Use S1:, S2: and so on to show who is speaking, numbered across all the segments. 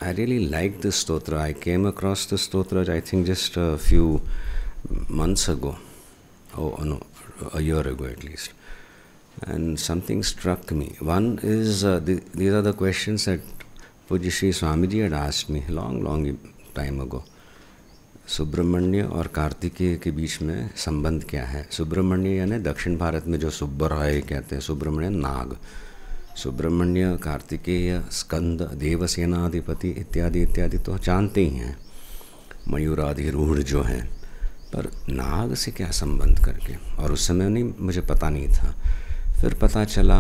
S1: I really like this stotra. I came across this stotra, I think, just a few months ago. Oh, no, a year ago at least. And something struck me. One is, these are the questions that Pujya Shri Swamiji had asked me long time ago. Subramanya और कार्तिकेय के बीच में संबंध क्या है? सुब्रमण्य यानी दक्षिण भारत में जो सुब्बराय कहते हैं, सुब्रमण्य नाग, सुब्रमण्य, कार्तिकेय, स्कंद, देवसेनाधिपति इत्यादि इत्यादि तो जानते ही हैं, मयूराधिरूढ़ जो हैं, पर नाग से क्या संबंध करके, और उस समय नहीं, मुझे पता नहीं था। फिर पता चला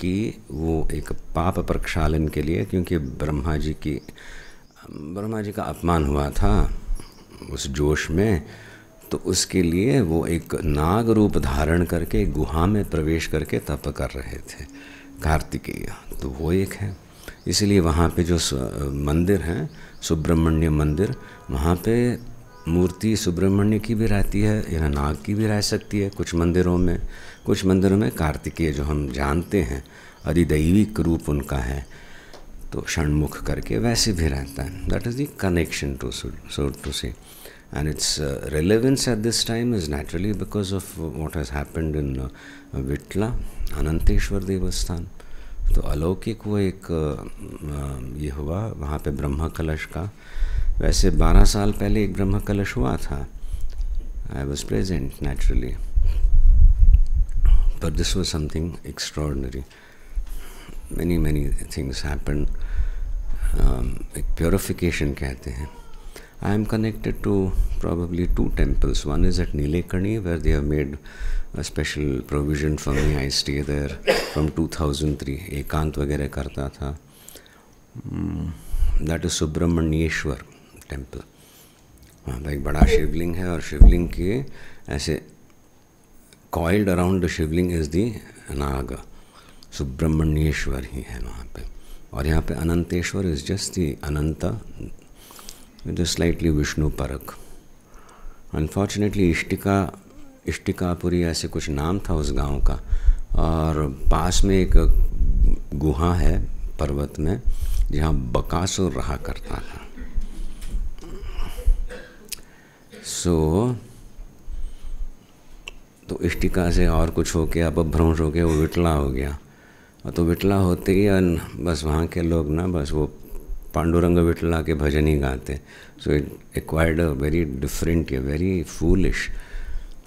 S1: कि वो एक पाप प्रक्षालन के लिए, क्योंकि ब्रह्मा जी का अपमान हुआ था उस जोश में, तो उसके लिए वो एक नाग रूप धारण करके गुहा में प्रवेश करके तप कर रहे थे कार्तिकेय। तो वो एक है, इसलिए वहाँ पे जो मंदिर हैं, सुब्रमण्य मंदिर, वहाँ पे मूर्ति सुब्रमण्य की भी रहती है या नाग की भी रह सकती है कुछ मंदिरों में कार्तिकेय जो हम जानते हैं अधिदैविक रूप उनका है, तो षण्मुख करके वैसे भी रहता है। That is the connection to so to say, and its relevance at this time is naturally because of what has happened in Vitla, Anantheshwar Devasthan. तो अलौकिक वो एक ये हुआ वहाँ पे ब्रह्म कलश का। वैसे 12 साल पहले एक ब्रह्म कलश हुआ था, I was present naturally, but this was something extraordinary. many things happen. एक purification कहते हैं. I am connected to probably 2 temples. One is at Nilekani, where they have made a special provision for me. I stay there from 2003. एकांत वगैरह करता था. That is Subramanyeshwar temple. वहाँ पर एक बड़ा शिवलिंग है, और शिवलिंग के ऐसे coiled around the Shivling is the नाग. सुब्रमण्येश्वर ही है वहाँ पे, और यहाँ पे Ananteshwar is just the Ananta with slightly Vishnu परक। अनफॉर्चुनेटली इष्टिकापुरी ऐसे कुछ नाम था उस गांव का, और पास में एक गुहा है पर्वत में जहाँ बकासुर रहा करता था। तो इष्टिका से और कुछ हो के अपभ्रंश हो गया, वो विटला हो गया। और तो विटला होते ही बस वहाँ के लोग ना बस वो पांडुरंग विटला के भजन ही गाते। So it acquired a very different, very foolish.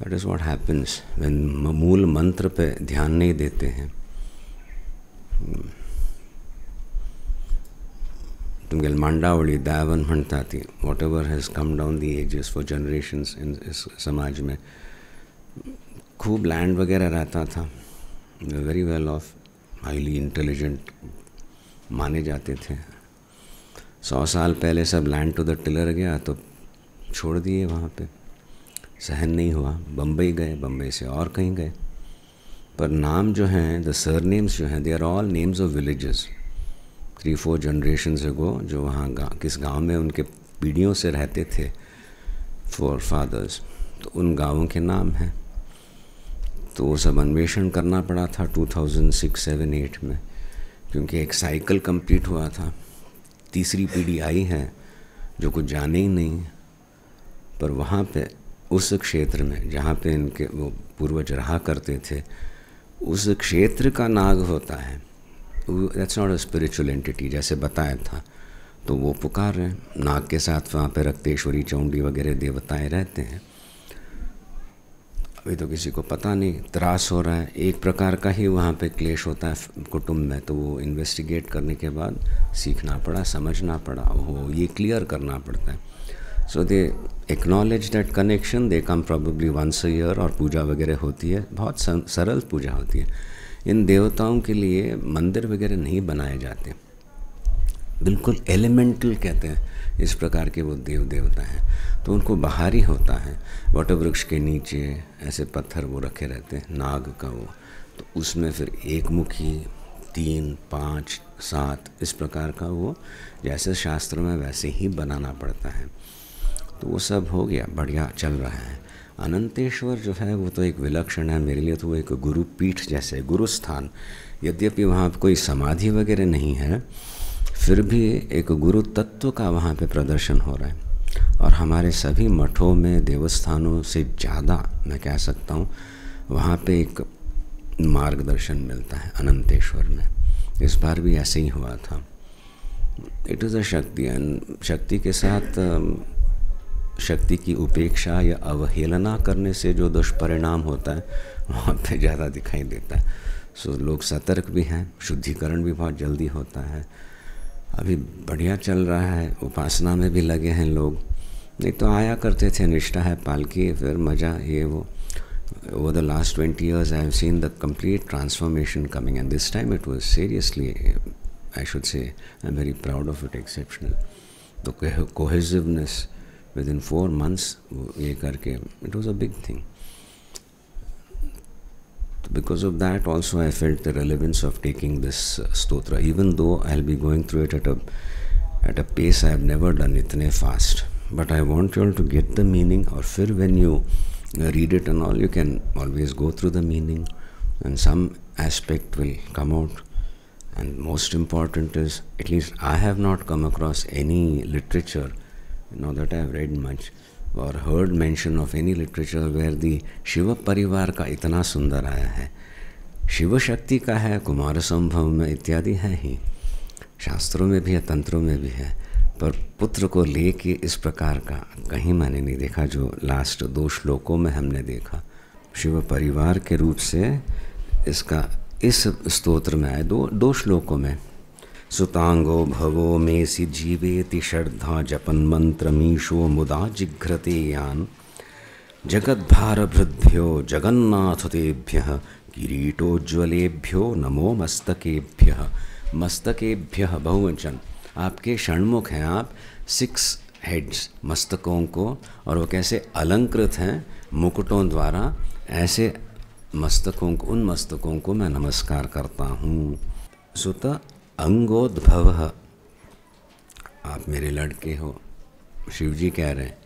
S1: That is what happens when मूल मंत्र पे ध्यान नहीं देते हैं। तुमगे मांडावली दावन म्हणता थी, whatever has come down the ages for generations in इस समाज में। खूब लैंड वगैरह रहता था, very well off, highly intelligent माने जाते थे। 100 साल पहले सब लैंड टू द टिलर गया तो छोड़ दिए वहाँ पे, सहन नहीं हुआ, बम्बई गए, बम्बई से और कहीं गए। पर नाम जो हैं, द सरनेम्स जो हैं, they are all names of villages. 3-4 generations ago जो वहाँ किस गांव में उनके पीढ़ियों से रहते थे फोर फादर्स, तो उन गाँवों के नाम हैं। तो वो सब अन्वेषण करना पड़ा था 2006, 7, 8 में, क्योंकि एक साइकिल कंप्लीट हुआ था। तीसरी पीढ़ी आई है जो कुछ जाने ही नहीं, पर वहाँ पे उस क्षेत्र में जहाँ पे इनके वो पूर्वज रहा करते थे, उस क्षेत्र का नाग होता है। That's not a spiritual entity जैसे बताया था। तो वो पुकार रहे हैं नाग के साथ, वहाँ पे रक्तेश्वरी, चौंडी वगैरह देवताएं रहते हैं। अभी तो किसी को पता नहीं, त्रास हो रहा है, एक प्रकार का ही वहाँ पे क्लेश होता है कुटुंब में। तो वो इन्वेस्टिगेट करने के बाद सीखना पड़ा, समझना पड़ा, वो ये क्लियर करना पड़ता है। So they acknowledge that connection, they come probably once a year, और पूजा वगैरह होती है, बहुत सरल पूजा होती है। इन देवताओं के लिए मंदिर वगैरह नहीं बनाए जाते, बिल्कुल एलिमेंटल कहते हैं इस प्रकार के वो देवता हैं। तो उनको बाहरी होता है, वटवृक्ष के नीचे ऐसे पत्थर वो रखे रहते हैं नाग का वो, तो उसमें फिर एक मुखी, 3, 5, 7 इस प्रकार का वो जैसे शास्त्र में वैसे ही बनाना पड़ता है। तो वो सब हो गया, बढ़िया चल रहा है। अनंतेश्वर जो है वो तो एक विलक्षण है मेरे लिए, तो वो एक गुरु पीठ जैसे, गुरु स्थान। यद्यपि वहाँ कोई समाधि वगैरह नहीं है, फिर भी एक गुरु तत्व का वहाँ पे प्रदर्शन हो रहा है। और हमारे सभी मठों में, देवस्थानों से ज़्यादा मैं कह सकता हूँ, वहाँ पे एक मार्गदर्शन मिलता है अनंतेश्वर में। इस बार भी ऐसे ही हुआ था। इट इज़ अ शक्ति, एंड शक्ति के साथ शक्ति की उपेक्षा या अवहेलना करने से जो दुष्परिणाम होता है वहाँ पे ज़्यादा दिखाई देता है। सो लोग सतर्क भी हैं, शुद्धिकरण भी बहुत जल्दी होता है। अभी बढ़िया चल रहा है, उपासना में भी लगे हैं लोग। नहीं तो आया करते थे, निष्ठा है, पालकी, फिर मज़ा, ये वो। Over the last 20 years, I have seen the complete transformation coming, and this time it was seriously, I should say, I'm very proud of it, exceptional. The cohesiveness within 4 months, ये करके, it was a big thing. Because of that also I felt the relevance of taking this stotra, even though I'll be going through it at a pace I have never done itne fast. But I want you all to get the meaning, or फिर when you read it and all, you can always go through the meaning and some aspect will come out. And most important is, at least I have not come across any literature, now that I have read much or heard mention of any literature where the Shiv परिवार का इतना सुंदर आया है। शिव शक्ति का है, कुमार संभव में इत्यादि है ही, शास्त्रों में भी है, तंत्रों में भी है, पर पुत्र को लेके इस प्रकार का कहीं मैंने नहीं देखा जो लास्ट 2 श्लोकों में हमने देखा। शिव परिवार के रूप से इसका इस स्तोत्र में आए 2 श्लोकों में। सुतांगो भवो मेसि जीवेति श्रद्धा जपन मंत्रमीशो मुदा जिघ्रते यान जगद्भारभृद्भ्यो जगन्नाथ तेभ्यः किरीटोज्ज्वलेभ्यो नमो मस्तकेभ्यः। मस्तकेभ्यः बहुवचन, आपके षण्मुख हैं आप, 6 हेड्स मस्तकों को, और वो कैसे अलंकृत हैं मुकुटों द्वारा, ऐसे मस्तकों को, उन मस्तकों को मैं नमस्कार करता हूँ। सुत अंगोद्भव, आप मेरे लड़के हो, शिव जी कह रहे हैं।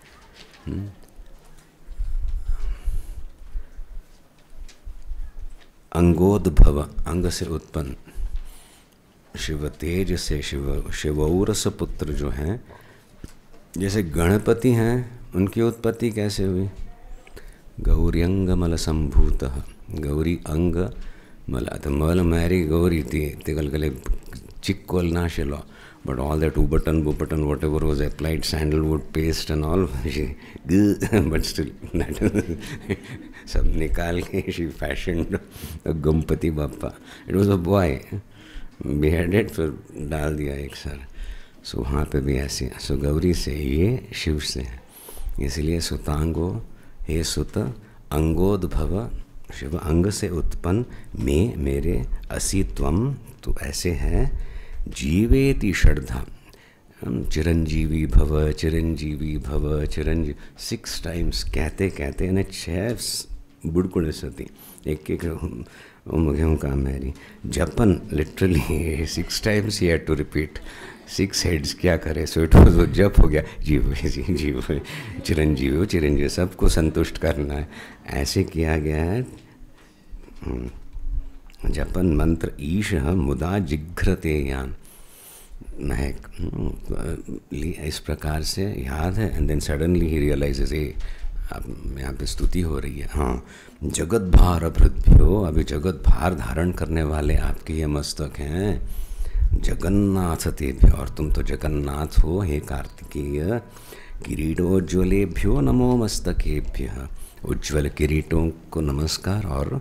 S1: अंगोद्भव, अंग से उत्पन्न, शिव तेज से, शिवौरस पुत्र जो हैं, जैसे गणपति हैं, उनकी उत्पत्ति कैसे हुई? गौर्यंग मल संभूतः, गौरी अंग मल, मल मैरी गौरी तिगलगले चिक्कोल नाशेलो, but all that button, whatever was applied, sandalwood paste and all, but still, सब निकाल के she fashioned a Ganpati Bappa. It was a boy, beheaded, फिर डाल दिया एक सर. सो वहाँ पे भी ऐसी, सो गौरी से, ये शिव से है, इसलिए सुतांगो, हे सुत, अंगोद्भव, शिव अंग से उत्पन्न, में मेरे, असि त्वम, तो ऐसे है, जीवेति श्रद्धा, चिरंजीवी भव, चिरंजीवी भव, चिरंजीवी, 6 times कहते कहते न 6 बुड़कुड़ सती, एक मुझे काम मेरी जपन, literally 6 times he had to repeat, 6 heads क्या करे, सो इट वाज जप हो गया, जीव जीव चिरंजीव चिरंजीव, सबको संतुष्ट करना है, ऐसे किया गया है। जपन मंत्र ईश मुदा जिघ्रते यान, महक, इस प्रकार से याद है, and then suddenly he realises, ए अब यहाँ पे स्तुति हो रही है, हाँ, जगत भार भृद्भ्यो, अभी जगत भार धारण करने वाले आपके ये मस्तक हैं, जगन्नाथ तेभ्यो, और तुम तो जगन्नाथ हो, हे कार्तिकेय, किरीटोज्ज्वलेभ्यो नमो मस्तकेभ्यः, उज्ज्वल किरीटों को नमस्कार, और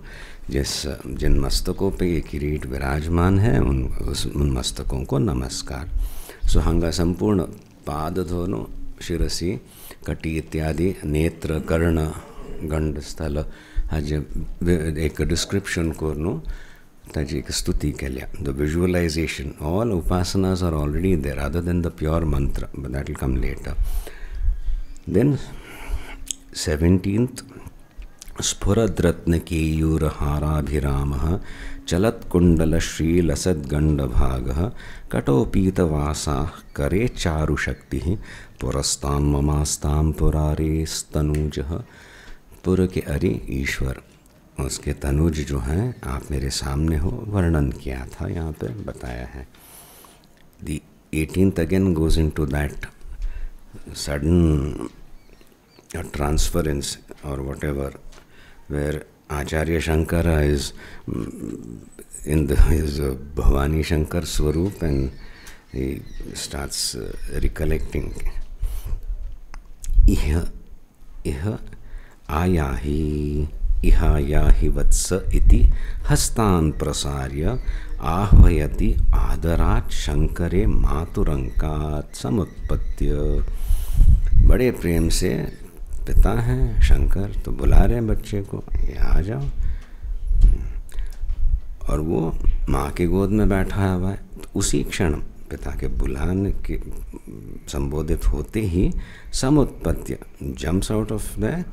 S1: जिन मस्तकों पे ये किरीट विराजमान है उन मस्तकों को नमस्कार। सुहंगा संपूर्ण पाद दोनों, शिरसी, कटी इत्यादि, नेत्र, कर्ण, गंड स्थल, हज एक डिस्क्रिप्शन को नो ताकि एक स्तुति के लिए, द विजुअलाइजेशन, ऑल उपासनास are already there other than the pure mantra, but that will come later. Then 17th, स्फुरद्रत्नकेयूरहाराभिरामः, चलत्कुण्डलश्रीलसद्गण्डभागः, कटोपीतवासाः, करे चारुशक्तिः, पुरस्तान् ममास्तां पुरारेस्तनूजः, पुर के अरि ईश्वर, उसके तनुज जो हैं आप मेरे सामने हो, वर्णन किया था, यहाँ पे बताया है। दी 18th again goes into that sudden transference or whatever, where Acharya Shankara is in his Bhavani Shankar Swarup, and he starts recollecting. Iha ayahi ihayahi vatsa iti hastan prasarya ahvayati adarat shankare maturankat samutpatya. बड़े प्रेम से पिता हैं शंकर तो बुला रहे हैं बच्चे को, ये आ जाओ, और वो माँ की गोद में बैठा हुआ है। तो उसी क्षण पिता के बुलाने के संबोधित होते ही समुत्पत्य jumps out of the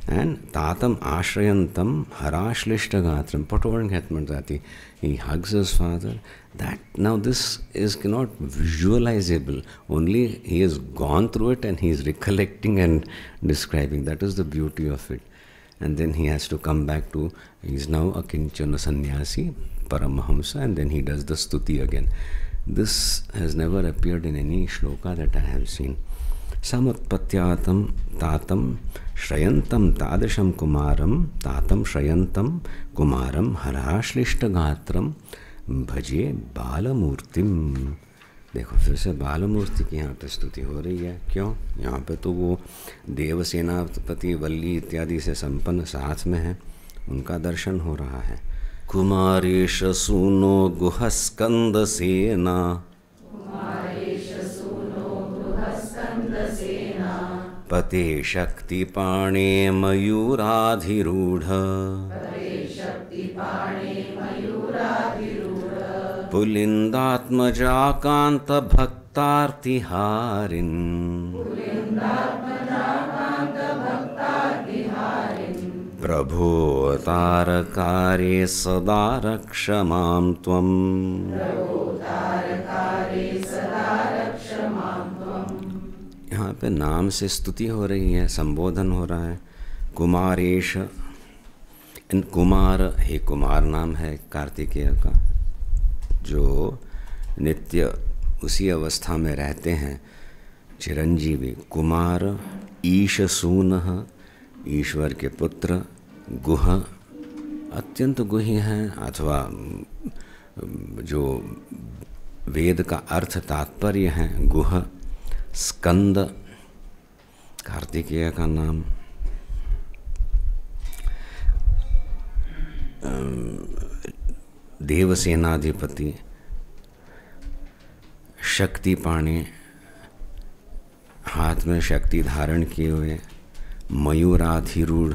S1: and tatam ashrayantam harashlishtagaatram, Pottovan Hetmanjati, he hugs his father. That now this is not visualizable, only he has gone through it and he is recollecting and describing. That is the beauty of it. And then he has to come back to, he is now a Kinchana Sannyasi, Paramahamsa, and then he does the stuti again. This has never appeared in any shloka that I have seen. Samutpatyatam tatam shrayantam tadasham kumaram tatam shrayantam kumaram harashlishtagaatram bhaje balamurtim. देखो फिर से बालमूर्ति की यहाँ पे स्तुति हो रही है। क्यों? यहाँ पे तो वो देवसेनापति वल्ली इत्यादि से संपन्न साथ में है, उनका दर्शन हो रहा है। कुमारेश सूनो गुहस्कंद सेना पते शक्ति पाणे मयूराधिरूढ़ पुलिंदात्मजाकांत भक्तार्तिहारिन् प्रभो तारकारे सदा रक्ष मां त्वम्। यहाँ पे नाम से स्तुति हो रही है, संबोधन हो रहा है। कुमारेश, इन कुमार, हे कुमार नाम है कार्तिकेय का, जो नित्य उसी अवस्था में रहते हैं, चिरंजीवी। कुमार ईश सूनः, ईश्वर के पुत्र। गुह, अत्यंत गुही हैं, अथवा जो वेद का अर्थ तात्पर्य है, गुह। स्कंद, कार्तिकेय का नाम। देवसेनाधिपति। शक्ति पाणे, हाथ में शक्ति धारण किए हुए। मयूराधिरूढ़,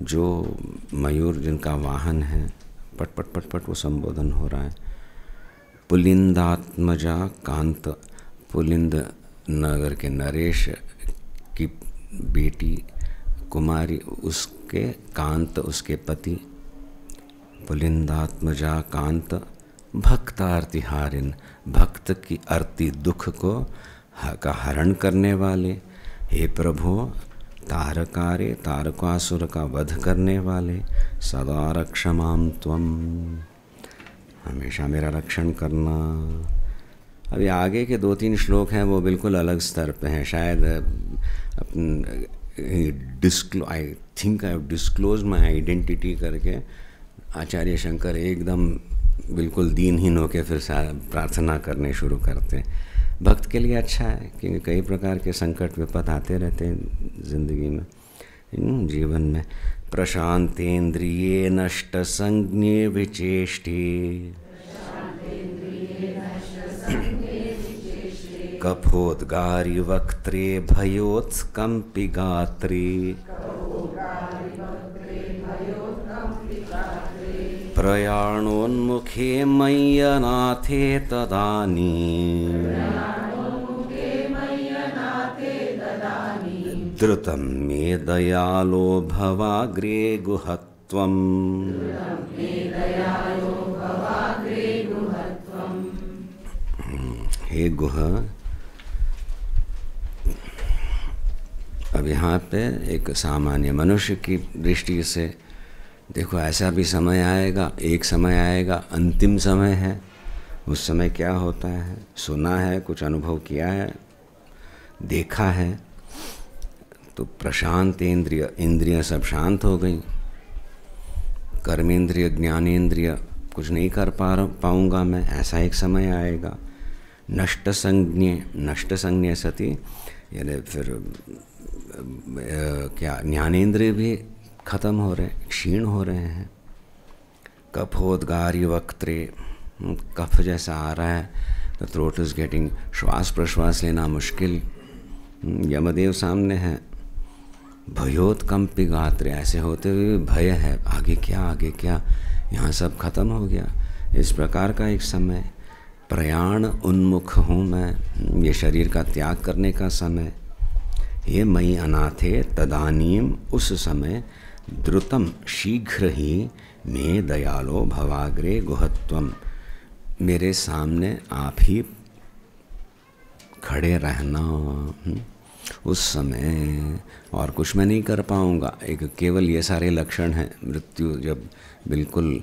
S1: जो मयूर जिनका वाहन है, पट पट पट पट वो संबोधन हो रहा है। पुलिंदात्मजा कांत, पुलिंद नगर के नरेश की बेटी कुमारी, उसके कांत, उसके पति। पुलिंदात्मजा कांत भक्तार्तिहारिन, भक्त की आर्ति दुख को का हरण करने वाले। हे प्रभु, तारकारे, तारकासुर का वध करने वाले। सदा रक्ष मां त्वम्, हमेशा मेरा रक्षण करना। अभी आगे के 2-3 श्लोक हैं वो बिल्कुल अलग स्तर पे हैं। शायद I think I have disclose my identity करके आचार्य शंकर एकदम बिल्कुल दीनहीन होकर फिर प्रार्थना करने शुरू करते हैं। भक्त के लिए अच्छा है, क्योंकि कई प्रकार के संकट विपद आते रहते हैं जिंदगी में, जीवन में। प्रशांतेन्द्रिये नष्ट संज्ञे विचेष्टे कफोद्गारि वक्त्रे भयोत्कंपि गात्रे प्रयाणोन्मुखे मय्यनाथे तदानीं द्रुतं मे दयालो भवाग्रे गुहत्वम्। हे गुह, अब यहाँ पे एक सामान्य मनुष्य की दृष्टि से देखो, ऐसा भी समय आएगा, एक समय आएगा, अंतिम समय है, उस समय क्या होता है, सुना है, कुछ अनुभव किया है, देखा है, तो प्रशांत इंद्रियां सब शांत हो गई। कर्मेंद्रिय ज्ञानेंद्रिय कुछ नहीं कर पाऊंगा मैं, ऐसा एक समय आएगा। नष्ट संज्ञ सती, यानी फिर क्या ज्ञानेंद्रिय भी खत्म हो रहे, क्षीण हो रहे हैं। कफोद्गार्य वक्त्रे, कफ जैसा आ रहा है, द थ्रोट इज गेटिंग, श्वास प्रश्वास लेना मुश्किल। यमदेव सामने है। भयोत्कंपी गात्रे, ऐसे होते हुए भय है, आगे क्या आगे क्या, यहाँ सब खत्म हो गया। इस प्रकार का एक समय, प्रयाण उन्मुख हूँ मैं, ये शरीर का त्याग करने का समय। हे मयि अनाथे तदानीम, उस समय द्रुतम शीघ्र ही मे दयालो भवाग्रे गुहत्वम, मेरे सामने आप ही खड़े रहना उस समय, और कुछ मैं नहीं कर पाऊँगा। एक केवल ये सारे लक्षण हैं। मृत्यु जब बिल्कुल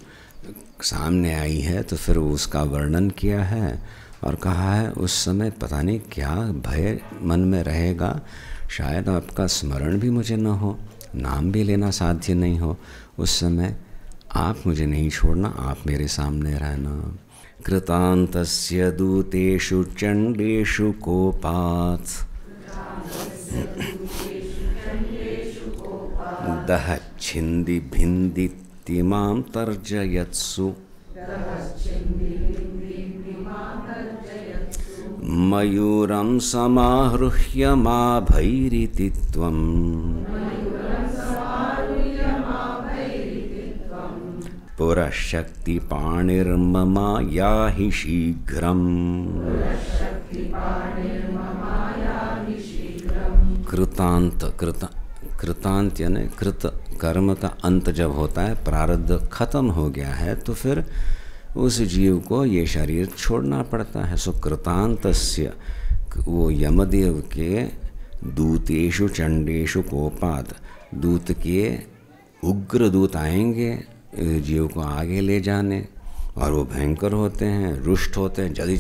S1: सामने आई है तो फिर उसका वर्णन किया है और कहा है उस समय पता नहीं क्या भय मन में रहेगा, शायद आपका स्मरण भी मुझे न हो, नाम भी लेना साध्य नहीं हो। उस समय आप मुझे नहीं छोड़ना, आप मेरे सामने रहना। कृतान्तस्य दूतेषु चण्डेषु कोपात् दहच्छिन्दी भिन्दिति मां तर्जयत्सु, मयूरं समाहृह्य मा भैरिति त्वं, पुरःशक्तिपाणिर्ममा याहि शीघ्रम्। कृतांत यानी कृत कर्म का अंत जब होता है, प्रारब्ध खत्म हो गया है, तो फिर उस जीव को ये शरीर छोड़ना पड़ता है। सो कृतांतस्य, वो यमदेव के दूतेषु चंडेषु कोपात, दूत के उग्र दूत आएंगे जीव को आगे ले जाने, और वो भयंकर होते हैं, रुष्ट होते हैं, जल्दी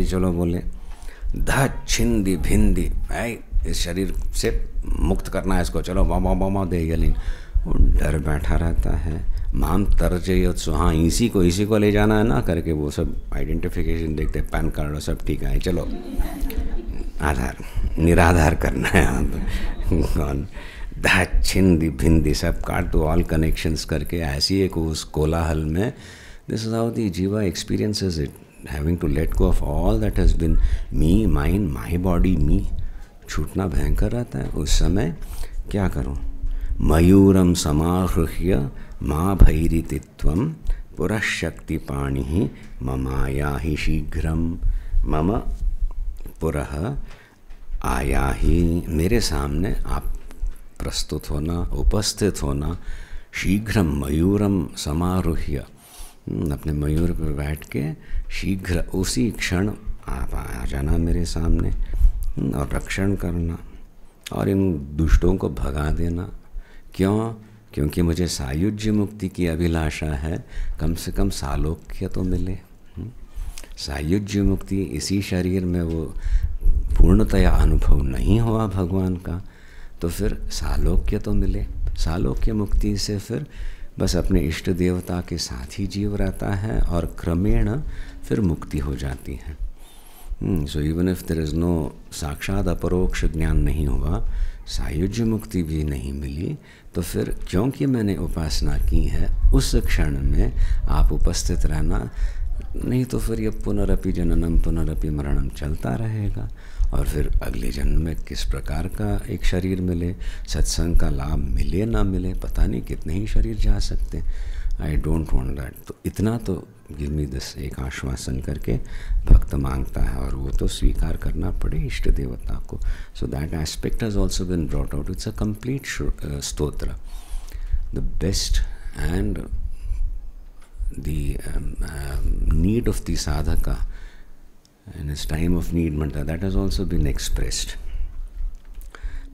S1: चलो बोले। दच्छिन्दी भिन्दी, इस शरीर से मुक्त करना है इसको, चलो बाबा दे गलिन, वो डर बैठा रहता है। माम तर्जयत्सु, हाँ इसी को ले जाना है ना करके, वो सब आइडेंटिफिकेशन देखते, पैन कार्ड और सब ठीक है, चलो आधार निराधार करना है अब। दच्छिन्दी भिन्दी, सब काट दो, ऑल कनेक्शंस करके, ऐसी एक उस कोलाहल में, this is how the jiva experiences it, having to let go of all that has been me, mind, my body, me. छूटना भयंकर रहता है। उस समय क्या करूं? मयूरम समाहृह्य मा भैरिति त्वं, पुरःशक्तिपाणिः ममाया ही शीघ्रम। मम पुरः आया ही, मेरे सामने आप प्रस्तुत होना, उपस्थित होना। शीघ्रम मयूरम समारुह्य, अपने मयूर पर बैठ के शीघ्र उसी क्षण आप आ जाना मेरे सामने और रक्षण करना और इन दुष्टों को भगा देना। क्यों? क्योंकि मुझे सायुज्य मुक्ति की अभिलाषा है, कम से कम सालोक्य तो मिले। सायुज्य मुक्ति इसी शरीर में वो पूर्णतया अनुभव नहीं हुआ भगवान का, तो फिर सालोक्य तो मिले। सालोक्य मुक्ति से फिर बस अपने इष्ट देवता के साथ ही जीव रहता है और क्रमेण फिर मुक्ति हो जाती है। So even if there is no साक्षात अपरोक्ष ज्ञान नहीं हुआ, सायुज्य मुक्ति भी नहीं मिली, तो फिर क्योंकि मैंने उपासना की है उस क्षण में आप उपस्थित रहना, नहीं तो फिर ये पुनरपि जननम पुनरपि मरणम चलता रहेगा। और फिर अगले जन्म में किस प्रकार का एक शरीर मिले, सत्संग का लाभ मिले ना मिले, पता नहीं कितने ही शरीर जा सकते। आई डोंट वांट दैट। तो इतना तो गिव मी दिस, एक आश्वासन करके भक्त मांगता है और वो तो स्वीकार करना पड़े इष्ट देवता को। So that aspect has also been brought out. It's a complete stotra, the best and the need of the sadhaka in his time of need, mantra, that has also been expressed.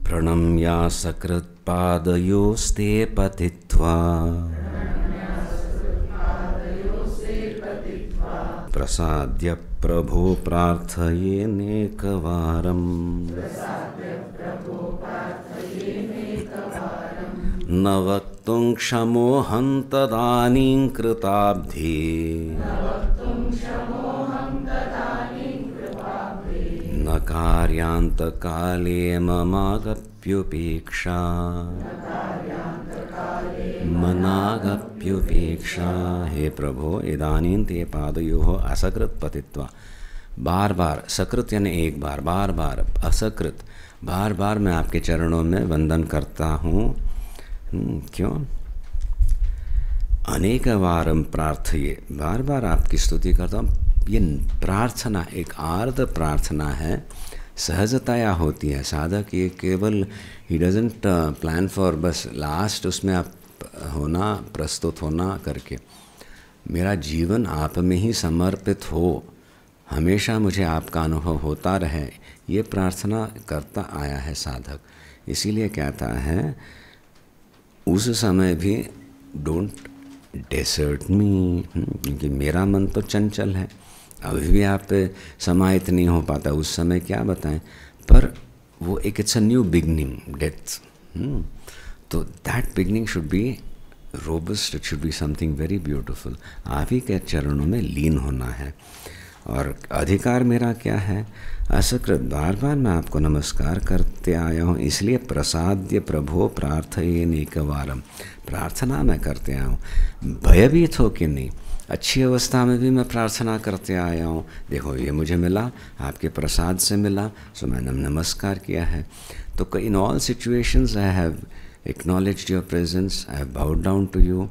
S1: Pranamya sakrit padayoste patitva प्रसाद्य प्रभो प्रार्थयेनेकवारम् न वक्तुं क्षमोऽहं तदानीं कृताब्धे न कार्यान्तकाले ममागप्युपेक्षा मनागप्युपेक्षा। हे प्रभो इदानीं ते पादयोः असकृत पतित्वा, बार बार सकृत यानी एक बार, बार बार असकृत, बार बार मैं आपके चरणों में वंदन करता हूँ। क्यों? अनेक वारम प्रार्थये, बार बार आपकी स्तुति करता हूँ। ये प्रार्थना एक आर्त प्रार्थना है, सहजताया होती है। साधक ये केवल ही डजंट प्लान फॉर बस लास्ट उसमें आप होना, प्रस्तुत होना करके। मेरा जीवन आप में ही समर्पित हो, हमेशा मुझे आपका अनुभव होता रहे, ये प्रार्थना करता आया है साधक। इसीलिए कहता है उस समय भी डोंट डेसर्ट मी, क्योंकि मेरा मन तो चंचल है, अभी भी आप समाहित नहीं हो पाता। उस समय क्या बताएं, पर वो एक it's a new beginning, death. तो that beginning should be robust, it should be something very beautiful. आप ही के चरणों में लीन होना है। और अधिकार मेरा क्या है? असकृत, बार बार मैं आपको नमस्कार करते आया हूँ, इसलिए प्रसाद्य प्रभो प्रार्थयेनेकवारम, प्रार्थना मैं करते आया हूँ। भयभीत हो कि नहीं, अच्छी अवस्था में भी मैं प्रार्थना करते आया हूँ। देखो ये मुझे मिला, आपके प्रसाद से मिला, सो मैंने नमस्कार किया है। तो in all situations I have acknowledged your presence, I have bowed down to you,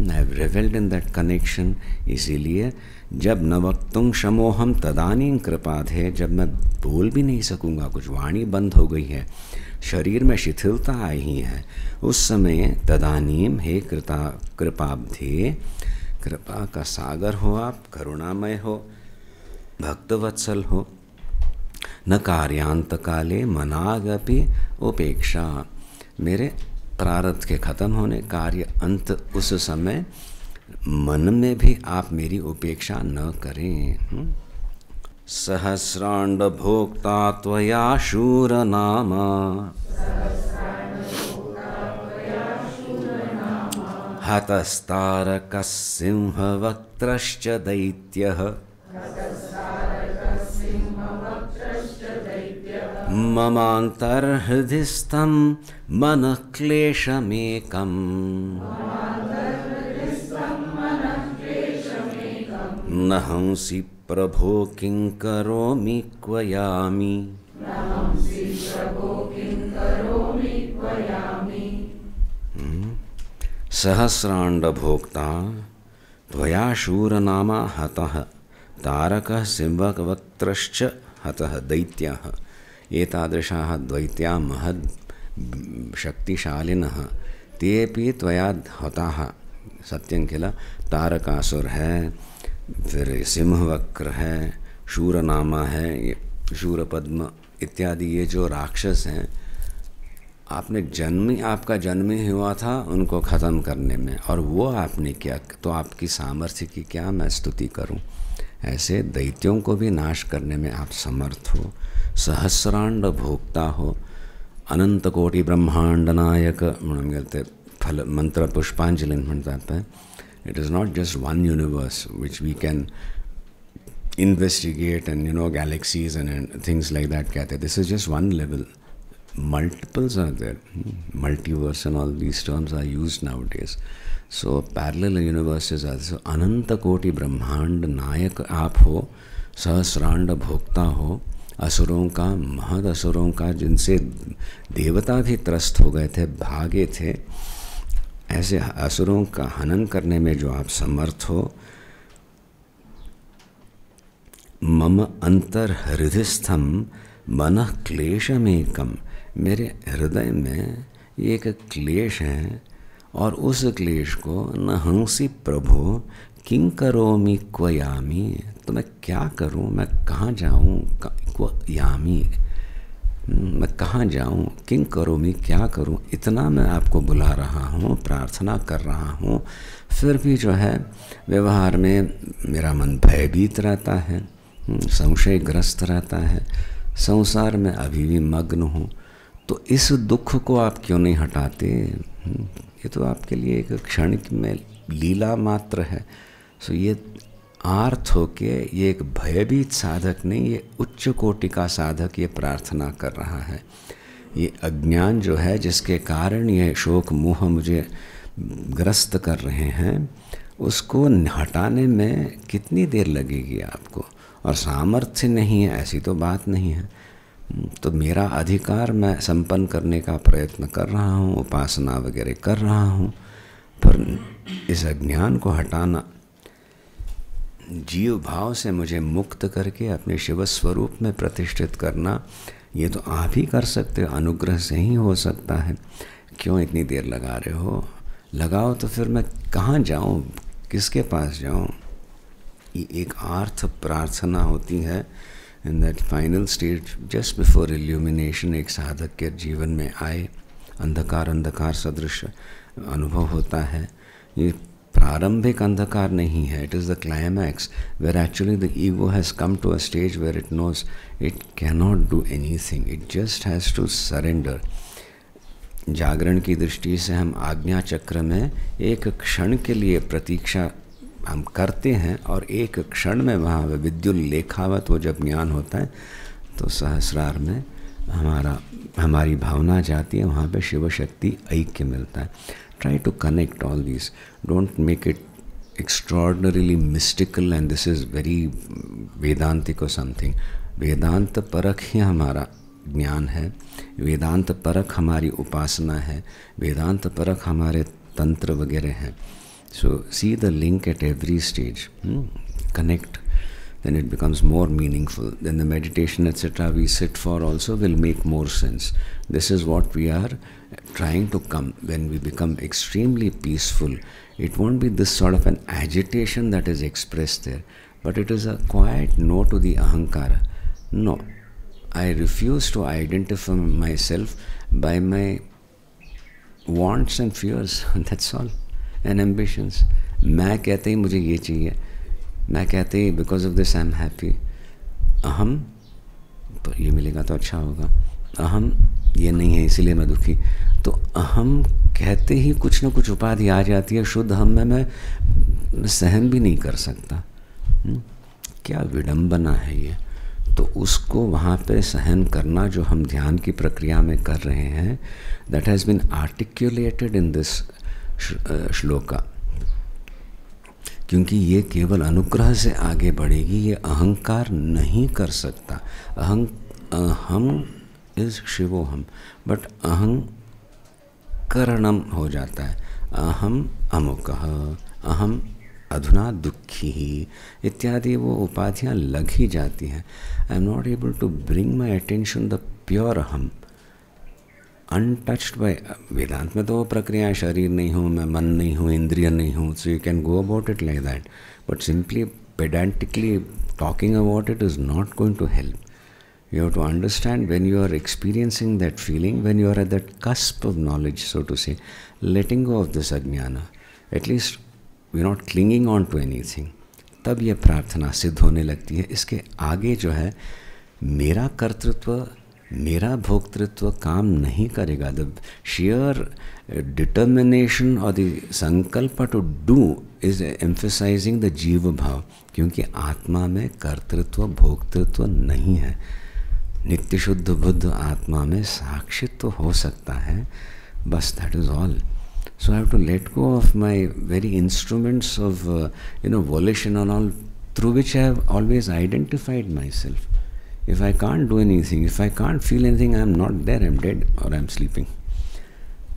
S1: I have reveled in that connection। इसीलिए जब न वक्तुं क्षमोहम तदानीं कृपाधे, जब मैं बोल भी नहीं सकूँगा, कुछ वाणी बंद हो गई है, शरीर में शिथिलता आई ही है, उस समय तदानीम हे कृपाब्धे, कृपा का सागर हो आप, करुणामय हो, भक्तवत्सल हो। न कार्यांत काले मनागपि उपेक्षा, मेरे प्रारब्ध के खत्म होने, कार्य अंत उस समय मन में भी आप मेरी उपेक्षा न करें। सहस्रांड भोक्ता त्वया शूरनामा, हतस्तारकः सिंहवक्त्रश्च दैत्यः, ममान्तर्हृदिस्थं मनः क्लेशमेकम्, न हंसि प्रभो किं करोमि क्वयामि। सहस्रांड भोक्ता त्वया शूरनामा हतः, तारकः सिंहवक्त्रश्च हतः दैत्यः। एतादृशाः द्वैत्या महद् शक्तिशालिनः तेऽपि त्वया हताः। सत्यं किल, तारकासुर है, फिर सिंहवक्र है, शूरनामा है, शूरपद्म इत्यादि ये जो राक्षस हैं, आपका जन्म ही हुआ था उनको ख़त्म करने में, और वो आपने किया, तो आपकी सामर्थ्य की क्या मैं स्तुति करूं। ऐसे दैत्यों को भी नाश करने में आप समर्थ हो, सहस्रांड भोक्ता हो, अनंत कोटि ब्रह्मांड नायक म्हणून गेले फल मंत्र पुष्पांजली म्हणतात। It is not just one universe which we can investigate and galaxies and things like that कहते हैं। This is just one level, multiples are there, multiverse and all these terms are used nowadays. So parallel universes also, अनंत कोटि ब्रह्मांड नायक आप हो, सहस्रांड भोक्ता हो, असुरों का, महद असुरों का, जिनसे देवता भी त्रस्त हो गए थे, भागे थे, ऐसे असुरों का हनन करने में जो आप समर्थ हो। मम अंतर हृदयस्थम मनः क्लेशमेकम, मेरे हृदय में एक क्लेश है, और उस क्लेश को न हंसी प्रभो किं करोमि क्वयामि, तो मैं क्या करूं, मैं कहाँ जाऊं, क्व यामी, मैं कहाँ जाऊँ, किंग करो मैं क्या करूँ, इतना मैं आपको बुला रहा हूँ, प्रार्थना कर रहा हूँ, फिर भी जो है व्यवहार में मेरा मन भयभीत रहता है, संशयग्रस्त रहता है, संसार में अभी भी मग्न हूँ। तो इस दुख को आप क्यों नहीं हटाते? ये तो आपके लिए एक क्षण में लीला मात्र है। सो ये आर्थ होके ये एक भयभीत साधक नहीं, ये उच्च कोटि का साधक ये प्रार्थना कर रहा है। ये अज्ञान जो है जिसके कारण ये शोक मोह मुझे ग्रस्त कर रहे हैं, उसको हटाने में कितनी देर लगेगी आपको? और सामर्थ्य नहीं है ऐसी तो बात नहीं है। तो मेरा अधिकार मैं संपन्न करने का प्रयत्न कर रहा हूँ, उपासना वगैरह कर रहा हूँ, पर इस अज्ञान को हटाना, जीव भाव से मुझे मुक्त करके अपने शिव स्वरूप में प्रतिष्ठित करना, ये तो आप ही कर सकते हो, अनुग्रह से ही हो सकता है। क्यों इतनी देर लगा रहे हो? लगाओ तो फिर मैं कहाँ जाऊँ, किसके पास जाऊँ? ये एक आर्थ प्रार्थना होती है। In that final stage just before illumination एक साधक के जीवन में आए, अंधकार अंधकार सदृश अनुभव होता है। ये प्रारंभिक अंधकार नहीं है, it is the climax where actually the ego has come to a stage where it knows it cannot do anything, it just has to surrender. जागरण की दृष्टि से हम आज्ञा चक्र में एक क्षण के लिए प्रतीक्षा हम करते हैं, और एक क्षण में वहाँ विद्युल लेखावत वो जब ज्ञान होता है तो सहस्रार में हमारी भावना जाती है, वहाँ पे शिव शक्ति ऐक्य मिलता है। Try to connect all these, don't make it extraordinarily mystical and this is very Vedantic और समथिंग। वेदांत परख ही हमारा ज्ञान है, वेदांत परख हमारी उपासना है, वेदांत परख हमारे तंत्र वगैरह हैं। So see the link at every stage, connect, then it becomes more meaningful. Then the meditation etc. we sit for also will make more sense. This is what we are trying to come when we become extremely peaceful. It won't be this sort of an agitation that is expressed there, but it is a quiet no to the ahankara. No, I refuse to identify myself by my wants and fears. That's all. And ambitions. मैं कहते ही मुझे ये चाहिए, मैं कहते ही because of this I am happy. अहम पर ये मिलेगा तो अच्छा होगा, अहम ये नहीं है इसीलिए मैं दुखी। तो अहम कहते ही कुछ न कुछ उपाधि आ जाती है, शुद्ध हम में मैं सहन भी नहीं कर सकता। क्या विडंबना है ये। तो उसको वहाँ पे सहन करना जो हम ध्यान की प्रक्रिया में कर रहे हैं, that has been articulated in this shloka, क्योंकि ये केवल अनुग्रह से आगे बढ़ेगी, ये अहंकार नहीं कर सकता। अहम इज शिवोहम, बट अहंकरणम हो जाता है। अहम अमुकः, अहम अधुना दुखी ही इत्यादि वो उपाधियाँ लग ही जाती हैं। I am not able to bring my attention the pure अहम, अनटच्ड बाय। वेदांत में तो वो प्रक्रिया, शरीर नहीं हूँ मैं, मन नहीं हूँ, इंद्रिय नहीं हूँ, so you can go about it like that, but simply pedantically talking about it is not going to help. You have to understand when you are experiencing that feeling, when you are at that cusp of knowledge, so to say, letting go of this ajnana, at least we are not clinging on to anything, तब ये प्रार्थना सिद्ध होने लगती है. इसके आगे जो है मेरा कर्तृत्व, मेरा भोक्तृत्व काम नहीं करेगा. The sheer determination or the संकल्प to do is emphasizing the जीव भाव, क्योंकि आत्मा में कर्तृत्व भोक्तृत्व नहीं है. नित्य शुद्ध बुद्ध आत्मा में साक्षित्व हो सकता है, बस that is all. So I have to let go of my very instruments of volition and all, through which I have always identified myself. If I can't do anything, if I can't feel anything, I am not there, I am dead or I am sleeping.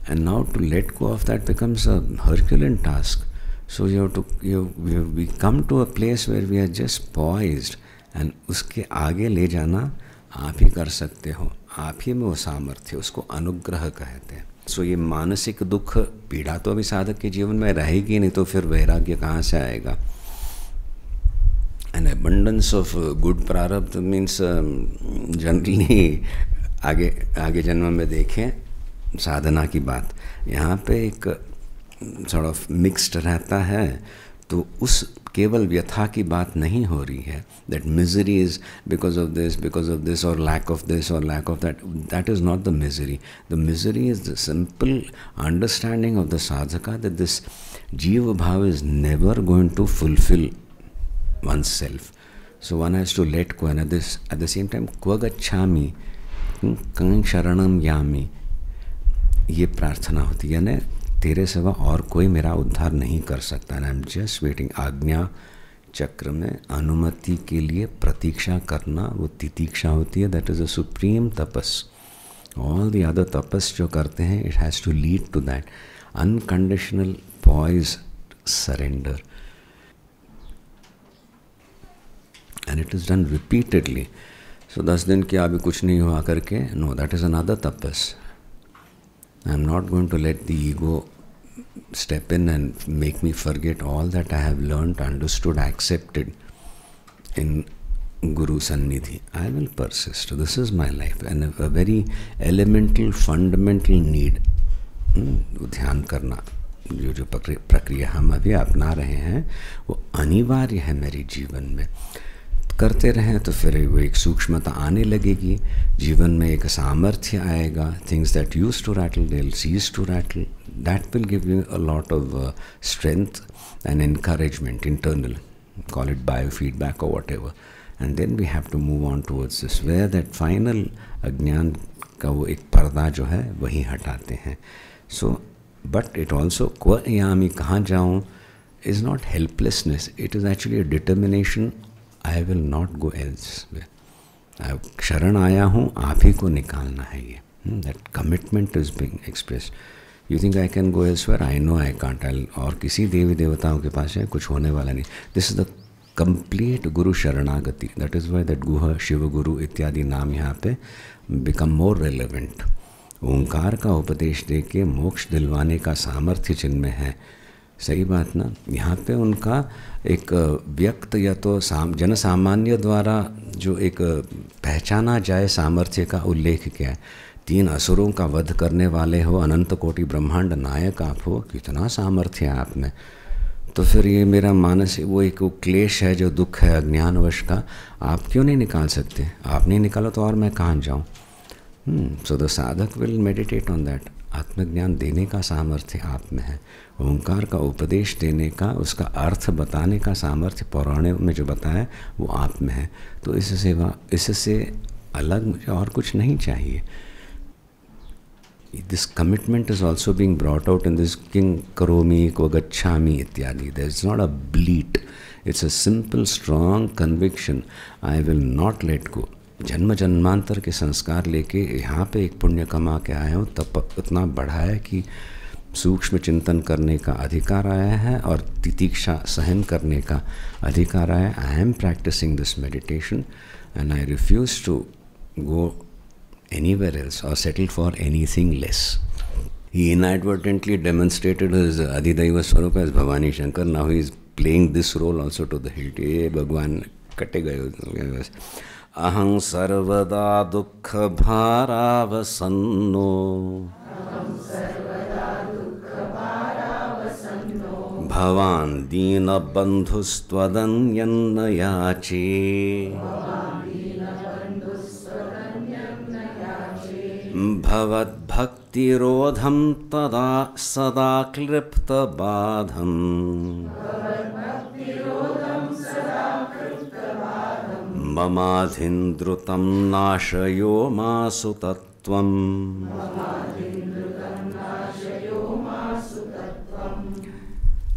S1: And now to let go of that becomes a Herculean task. So we come to a place where we are just poised, and उसके आगे ले जाना आप ही कर सकते हो. आप ही में वो सामर्थ्य, उसको अनुग्रह कहते हैं. सो ये मानसिक दुख पीड़ा तो अभी साधक के जीवन में रहेगी नहीं, तो फिर वैराग्य कहाँ से आएगा? An abundance of good prarabdha means generally आगे आगे जन्म में देखें साधना की बात, यहाँ पे एक सॉर्ट ऑफ मिक्स्ड रहता है, तो उस केवल व्यथा की बात नहीं हो रही है, that misery is because of this और लैक ऑफ दिस और lack of that, that is not the misery. The misery is the simple understanding of the साधका दैट दिस जीव भाव is never going to fulfil oneself. So one has to let go, and at the same time, क्व गच्छामि, कं शरणम यामि, ये प्रार्थना होती है, यानी तेरे सिवा और कोई मेरा उद्धार नहीं कर सकता. And I am just waiting. आज्ञा चक्र में अनुमति के लिए प्रतीक्षा करना, वो तितीक्षा होती है. That is a supreme tapas. All the other tapas जो करते हैं, it has to lead to that unconditional poise surrender. And it is done repeatedly. So 10 दिन क्या अभी कुछ नहीं हुआ करके, no, that is another tapas. I am not going to let the ego step in and make me forget all that I have learned, understood, accepted in Guru Sannidhi. I will persist. This is my life, and a very elemental, fundamental need. ध्यान करना, जो प्रक्रिया हम अभी अपना रहे हैं, वो अनिवार्य है मेरे जीवन में. करते रहें तो फिर वो एक सूक्ष्मता आने लगेगी, जीवन में एक सामर्थ्य आएगा. Things that used to rattle they will cease to rattle. That will give you a lot of strength and encouragement internal, call it biofeedback और whatever. And then we have to move on towards this, where that final अज्ञान का वो एक पर्दा जो है वही हटाते हैं. सो बट इट ऑल्सो क्व यामि, कहाँ जाऊँ, is not helplessness, it is actually a determination. I will not go elsewhere. शरण आया हूँ, आप ही को निकालना है ये. That commitment is being expressed. You think I can go elsewhere? I know I can't. और किसी देवी देवताओं के पास है, कुछ होने वाला नहीं. This is the complete गुरु शरणागति. That is why that गुहा, शिव गुरु इत्यादि नाम यहाँ पे become more relevant. ओंकार का उपदेश दे के मोक्ष दिलवाने का सामर्थ्य जिनमें है. सही बात ना. यहाँ पे उनका एक व्यक्त या तो जन सामान्य द्वारा जो एक पहचाना जाए सामर्थ्य का उल्लेख किया है. 3 असुरों का वध करने वाले हो, अनंत कोटि ब्रह्मांड नायक आप हो, कितना सामर्थ्य है आप में. तो फिर ये मेरा मानस, वो एक क्लेश है जो दुख है अज्ञानवश का, आप क्यों नहीं निकाल सकते? आप नहीं निकालो तो और मैं कहाँ जाऊँ? सो द साधक विल मेडिटेट ऑन दैट. आत्मज्ञान देने का सामर्थ्य आप में है, ओंकार का उपदेश देने का, उसका अर्थ बताने का सामर्थ्य पुराणों में जो बताया वो आप में है. तो इससे अलग मुझे और कुछ नहीं चाहिए. This commitment is also being brought out in this किंग करोमी को गच्छामी इत्यादि. देयर इज नॉट अ ब्लीट, it's a simple strong conviction. I will not let go. जन्म जन्मांतर के संस्कार लेके यहाँ पे एक पुण्य कमा के आया हूँ, तब उतना बढ़ा है कि सूक्ष्म चिंतन करने का अधिकार आया है और तितीक्षा सहन करने का अधिकार आया. I am practising this meditation and I refuse to go anywhere else और settle for anything less. He inadvertently demonstrated his अधिदैव स्वरूप as Bhavani Shankar. Now he is playing this role also to the hilt. ये भगवान कटे गए. अहं सर्वदा दुख भारावसन्नो भवान् दीनबन्धुस्त्वदन्यन्न याचे. भवद्भक्तिरोधं तदा सदा क्लिप्तबाधम्. ममाधिन्द्रुतं नाशयो मासु तत्त्वम्.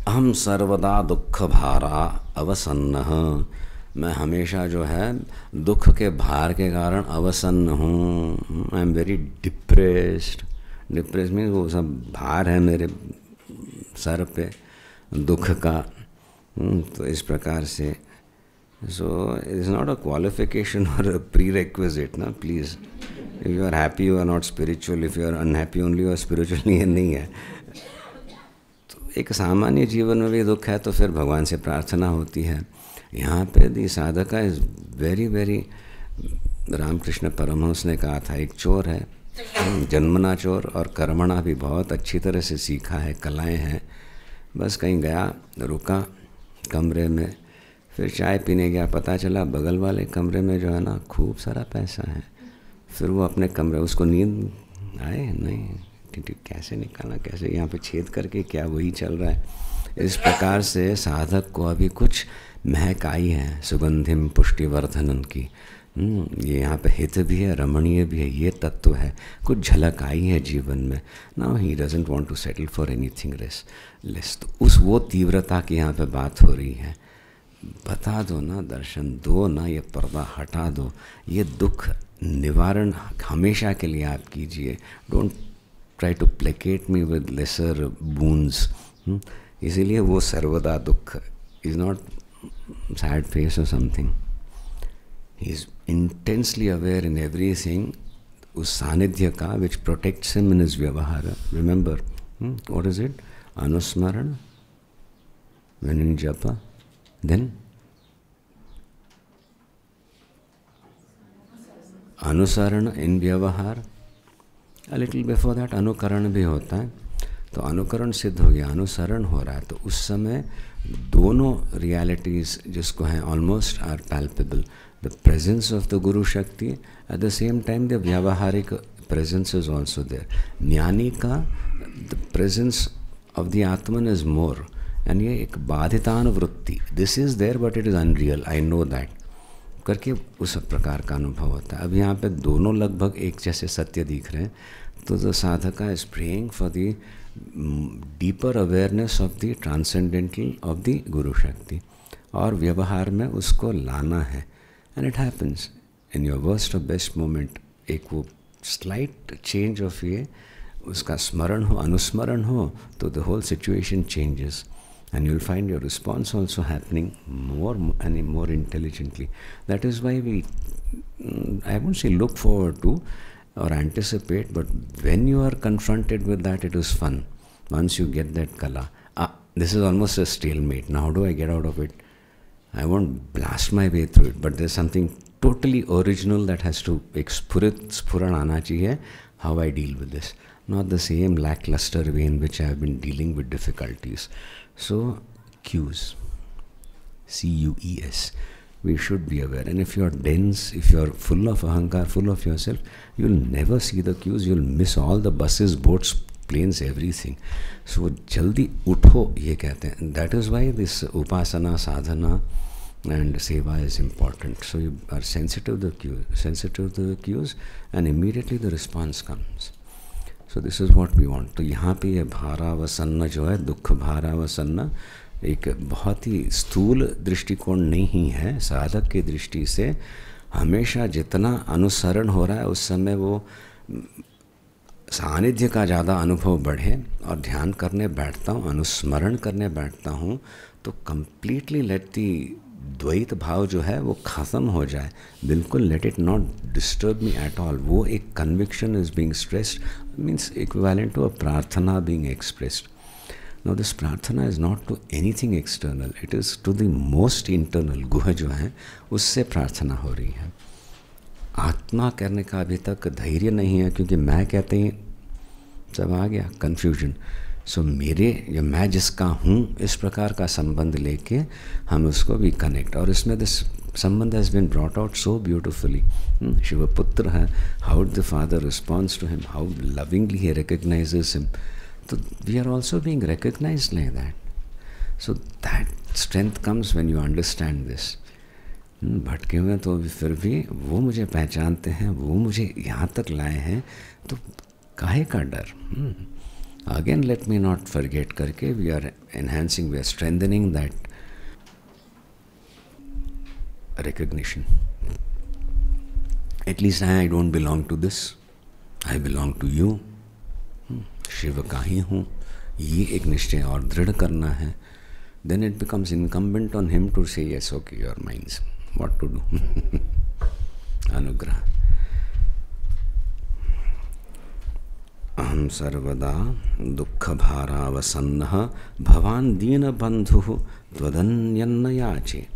S1: अहम सर्वदा दुख भारा अवसन्नः. मैं हमेशा जो है दुख के भार के कारण अवसन्न हूँ. I am very depressed. Depress means वो सब भार है मेरे सर पे दुख का. तो इस प्रकार से, so it is not a qualification or a prerequisite, ना please. if you are happy you are not spiritual, if you are unhappy only you are spiritual. ये नहीं है. तो एक सामान्य जीवन में भी दुख है तो फिर भगवान से प्रार्थना होती है. यहाँ पे the sadhaka is very very Ramakrishna Paramahamsa ने कहा था, एक चोर है, जन्मना चोर और कर्मणा भी बहुत अच्छी तरह से सीखा है, कलाएं हैं, बस कहीं गया, रुका कमरे में, फिर चाय पीने गया, पता चला बगल वाले कमरे में जो है ना खूब सारा पैसा है। फिर वो अपने कमरे, उसको नींद आए नहीं, कैसे निकालना, कैसे यहाँ पे छेद करके, क्या वही चल रहा है। इस प्रकार से साधक को अभी कुछ महक आई है सुगंधिम पुष्टिवर्धनन की। ये यहाँ पे हित भी है, रमणीय भी है, ये तत्व है, कुछ झलक आई है जीवन में। Now he doesn't want to settle for anything less. तो उस वो तीव्रता की यहाँ पे बात हो रही है। बता दो ना, दर्शन दो ना, ये पर्दा हटा दो, ये दुख निवारण हमेशा के लिए आप कीजिए। Don't try to placate me with lesser boons. इसीलिए वो सर्वदा दुख इज नॉट सैड फेस और something, he is intensely aware in everything, उस सानिध्य का which protects him in his व्यवहार। Remember what is it? Anusmarana, when in japa, then अनुसरण इन व्यवहार, a little before that अनुकरण भी होता है। तो अनुकरण सिद्ध हो गया, अनुसरण हो रहा है, तो उस समय दोनों रियलिटीज़ जिसको हैं almost are palpable. The presence of the guru shakti, at the same time the व्यावहारिक प्रेजेंस इज ऑल्सो देयर। ज्ञानी का the presence of the atman is more, and ये एक बाधितानुवृत्ति, this is there but it is unreal, I know that करके उस प्रकार का अनुभव होता है। अब यहाँ पे दोनों लगभग एक जैसे सत्य दिख रहे हैं। तो the sadhaka is praying for the deeper awareness of the transcendental of the guru शक्ति, और व्यवहार में उसको लाना है। And it happens in your worst और बेस्ट मोमेंट, एक वो स्लाइट चेंज ऑफ ये उसका स्मरण हो, अनुस्मरण हो, तो the whole situation changes, and you'll find your response also happening more and more intelligently. That is why we, I won't say look forward to or anticipate, but when you are confronted with that, it is fun. Once you get that kala, this is almost a stalemate. Now how do I get out of it? I won't blast my way through it, but there's something totally original that has to स्फुरण आना चाहिए, how I deal with this. Not the same lackluster way in which I have been dealing with difficulties. So, cues, C-U-E-S, we should be aware. And if you are dense, if you are full of ahankar, full of yourself, you will never see the cues, you will miss all the buses, boats, planes, everything. So, jaldi utho, ye kehte hain. That is why this upasana, sadhana and seva is important. So, you are sensitive to the cues, and immediately the response comes. So this is what we want. तो यहाँ पे ये भारावसन्न जो है, दुख भारावसन्न, एक बहुत ही स्थूल दृष्टिकोण नहीं है। साधक की दृष्टि से हमेशा जितना अनुसरण हो रहा है उस समय वो सानिध्य का ज़्यादा अनुभव बढ़े, और ध्यान करने बैठता हूँ, अनुस्मरण करने बैठता हूँ, तो कम्प्लीटली लेट दी द्वैत भाव जो है वो ख़त्म हो जाए, बिल्कुल let it not disturb me at all. वो एक conviction is being stressed, means equivalent to a prarthana being expressed. Now this prarthana is not to anything external, it is to the most internal, guha जो है उससे प्रार्थना हो रही है। आत्मा करने का अभी तक धैर्य नहीं है, क्योंकि मैं कहते ही सब आ गया कन्फ्यूजन। सो मेरे या मैं जिसका हूँ इस प्रकार का संबंध लेके हम उसको भी कनेक्ट, और इसमें this sambandha has been brought out so beautifully. Shivaputra है, how the father responds to him, how lovingly he recognises him, तो we are also being recognised like that. So that strength comes when you understand this. भटके हुए तो फिर भी वो मुझे पहचानते हैं, वो मुझे यहाँ तक लाए हैं, तो काहे का डर। Again, let me not forget करके we are enhancing, we are strengthening that recognition. At least I don't belong to this, I belong to you. Shiv का ही हूँ, ये एक निश्चय और दृढ़ करना है। Then it becomes incumbent on him to say yes, okay, your minds, what to do. अनुग्रह। अहम सर्वदा दुख भारावसन्नः भवान दीन बंधु त्वदन्यन्न याचे।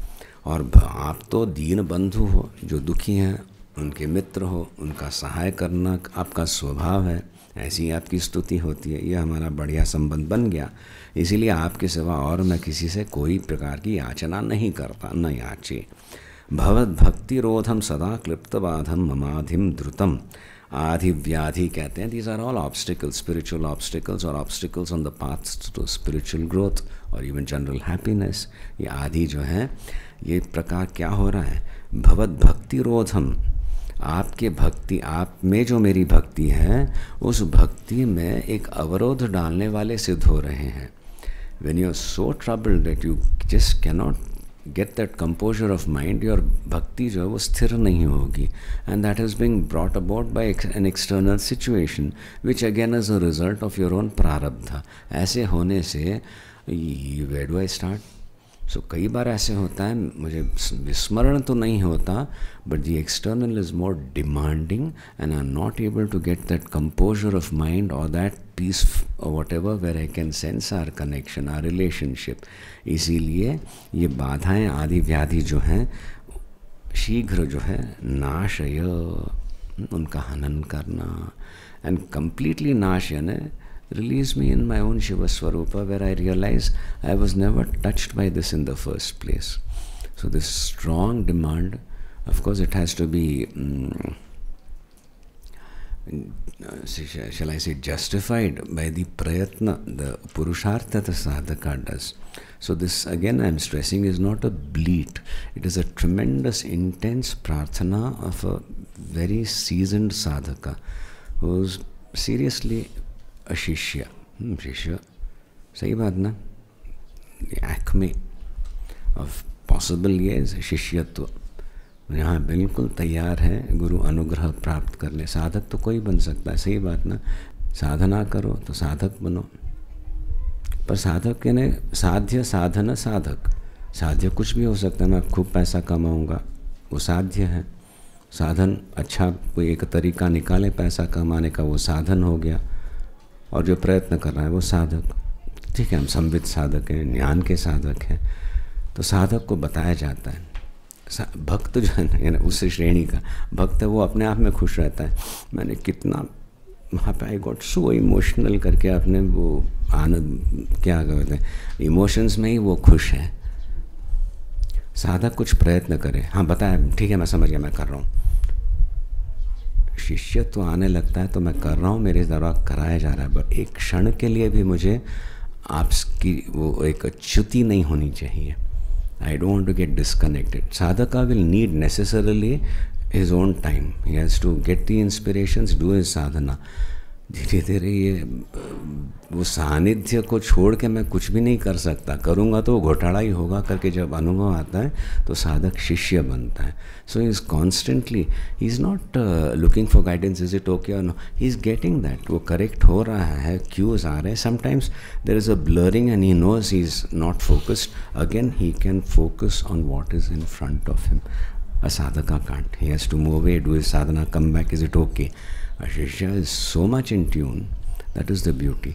S1: और आप तो दीन बंधु हो, जो दुखी हैं उनके मित्र हो, उनका सहाय करना आपका स्वभाव है, ऐसी आपकी स्तुति होती है, ये हमारा बढ़िया संबंध बन गया, इसीलिए आपके सिवा और मैं किसी से कोई प्रकार की याचना नहीं करता, न याचे। भवद्भक्तिरोधम सदा क्लिप्तबाधम ममाधिम द्रुतम। आधि व्याधि कहते हैं, these are all obstacles, spiritual obstacles और obstacles on the path to spiritual growth और इवन जनरल हैप्पीनेस। ये आधि जो है, ये प्रकार क्या हो रहा है, भवद्भक्तिरोधम, आपके भक्ति, आप में जो मेरी भक्ति है उस भक्ति में एक अवरोध डालने वाले सिद्ध हो रहे हैं। When you are so troubled that you just cannot get that composure of mind, your bhakti जो है वो स्थिर नहीं होगी, and that is being brought about by an external situation which again is a result of your own prarabdha। ऐसे होने से where do I start? So कई बार ऐसे होता है, मुझे विस्मरण तो नहीं होता, but the external is more demanding and I'm not able to get that composure of mind or that peace or whatever where I can sense our connection, our relationship। इसीलिए ये बाधाएं आदि व्याधि जो हैं शीघ्र जो है नाशय, उनका हनन करना, and completely नाश यानी release me in my own Shiva Swarupa, where I realize I was never touched by this in the first place। So this strong demand, of course it has to be, shall I say, justified by the prayatna, the purushartha the sadhaka does। So this again I am stressing is not a bleat, it is a tremendous intense prarthana of a very seasoned sadhaka who is seriously a शिष्य। शिष्य सही बात ना, Acme of possible ये शिष्यत्व यहाँ बिल्कुल तैयार है गुरु अनुग्रह प्राप्त करने। साधक तो कोई बन सकता है, सही बात ना, साधना करो तो साधक बनो, पर साधक यानी साध्य साधन साधक। साध्य कुछ भी हो सकता है, मैं खूब पैसा कमाऊँगा, वो साध्य है। साधन अच्छा कोई एक तरीका निकाले पैसा कमाने का, वो साधन हो गया, और जो प्रयत्न कर रहा है वो साधक। ठीक है, हम संवित साधक हैं, ज्ञान के साधक हैं, तो साधक को बताया जाता है। भक्त जो है ना, यानी उस श्रेणी का भक्त है, वो अपने आप में खुश रहता है। मैंने कितना वहाँ पे आई गॉट सो इमोशनल करके अपने वो आनंद क्या कहते हैं, इमोशंस में ही वो खुश है। साधक कुछ प्रयत्न करे, हाँ बताया, ठीक है मैं समझ गया, मैं कर रहा हूँ। शिष्यत्व आने लगता है तो मैं कर रहा हूँ, मेरे द्वारा कराया जा रहा है, बट एक क्षण के लिए भी मुझे आपकी वो एक च्युति नहीं होनी चाहिए। I don't want to get disconnected. Sadhaka will need necessarily his own time, he has to get the inspirations, do his sadhana. धीरे धीरे ये वो सानिध्य को छोड़ के मैं कुछ भी नहीं कर सकता, करूँगा तो घोटाला ही होगा करके जब अनुभव आता है तो साधक शिष्य बनता है। So he is constantly, he is not looking for guidance, is it okay और no, he is getting that, वो करेक्ट हो रहा है, क्यूज आ रहे हैं। Sometimes there is a blurring and he knows he is not focused, again he can focus on what is in front of him. A sadhaka can't. He has to move away, do his sadhana, come back, is it okay? A shishya is so much in tune, that is the beauty.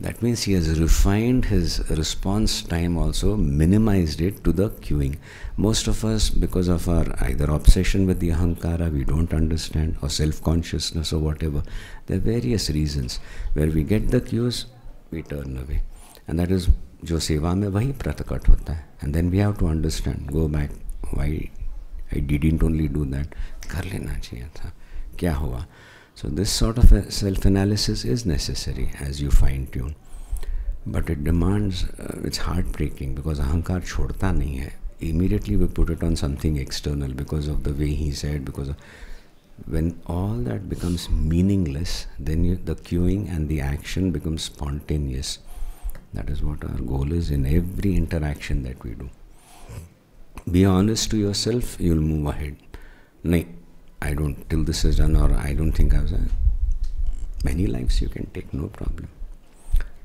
S1: That means he has refined his response time also, minimized it to the queuing. Most of us, because of our either obsession with the ahankara, we don't understand, or self-consciousness or whatever. There are various reasons where we get the cues, we turn away. And that is, jo seva mein wahi pratakat hota hai. And then we have to understand, go back, why I didn't only do that, कर लेना चाहिए था, क्या हुआ? So this sort of a self-analysis is necessary as you fine-tune, but it demands, it's heartbreaking because ahankar छोड़ता नहीं है. Immediately we put it on something external because of the way he said, because of, when all that becomes meaningless, then the cueing and the action becomes spontaneous. That is what our goal is in every interaction that we do. Be honest to yourself, you will move ahead. No, I don't, till this is done, or I don't think I was, many lives you can take, no problem.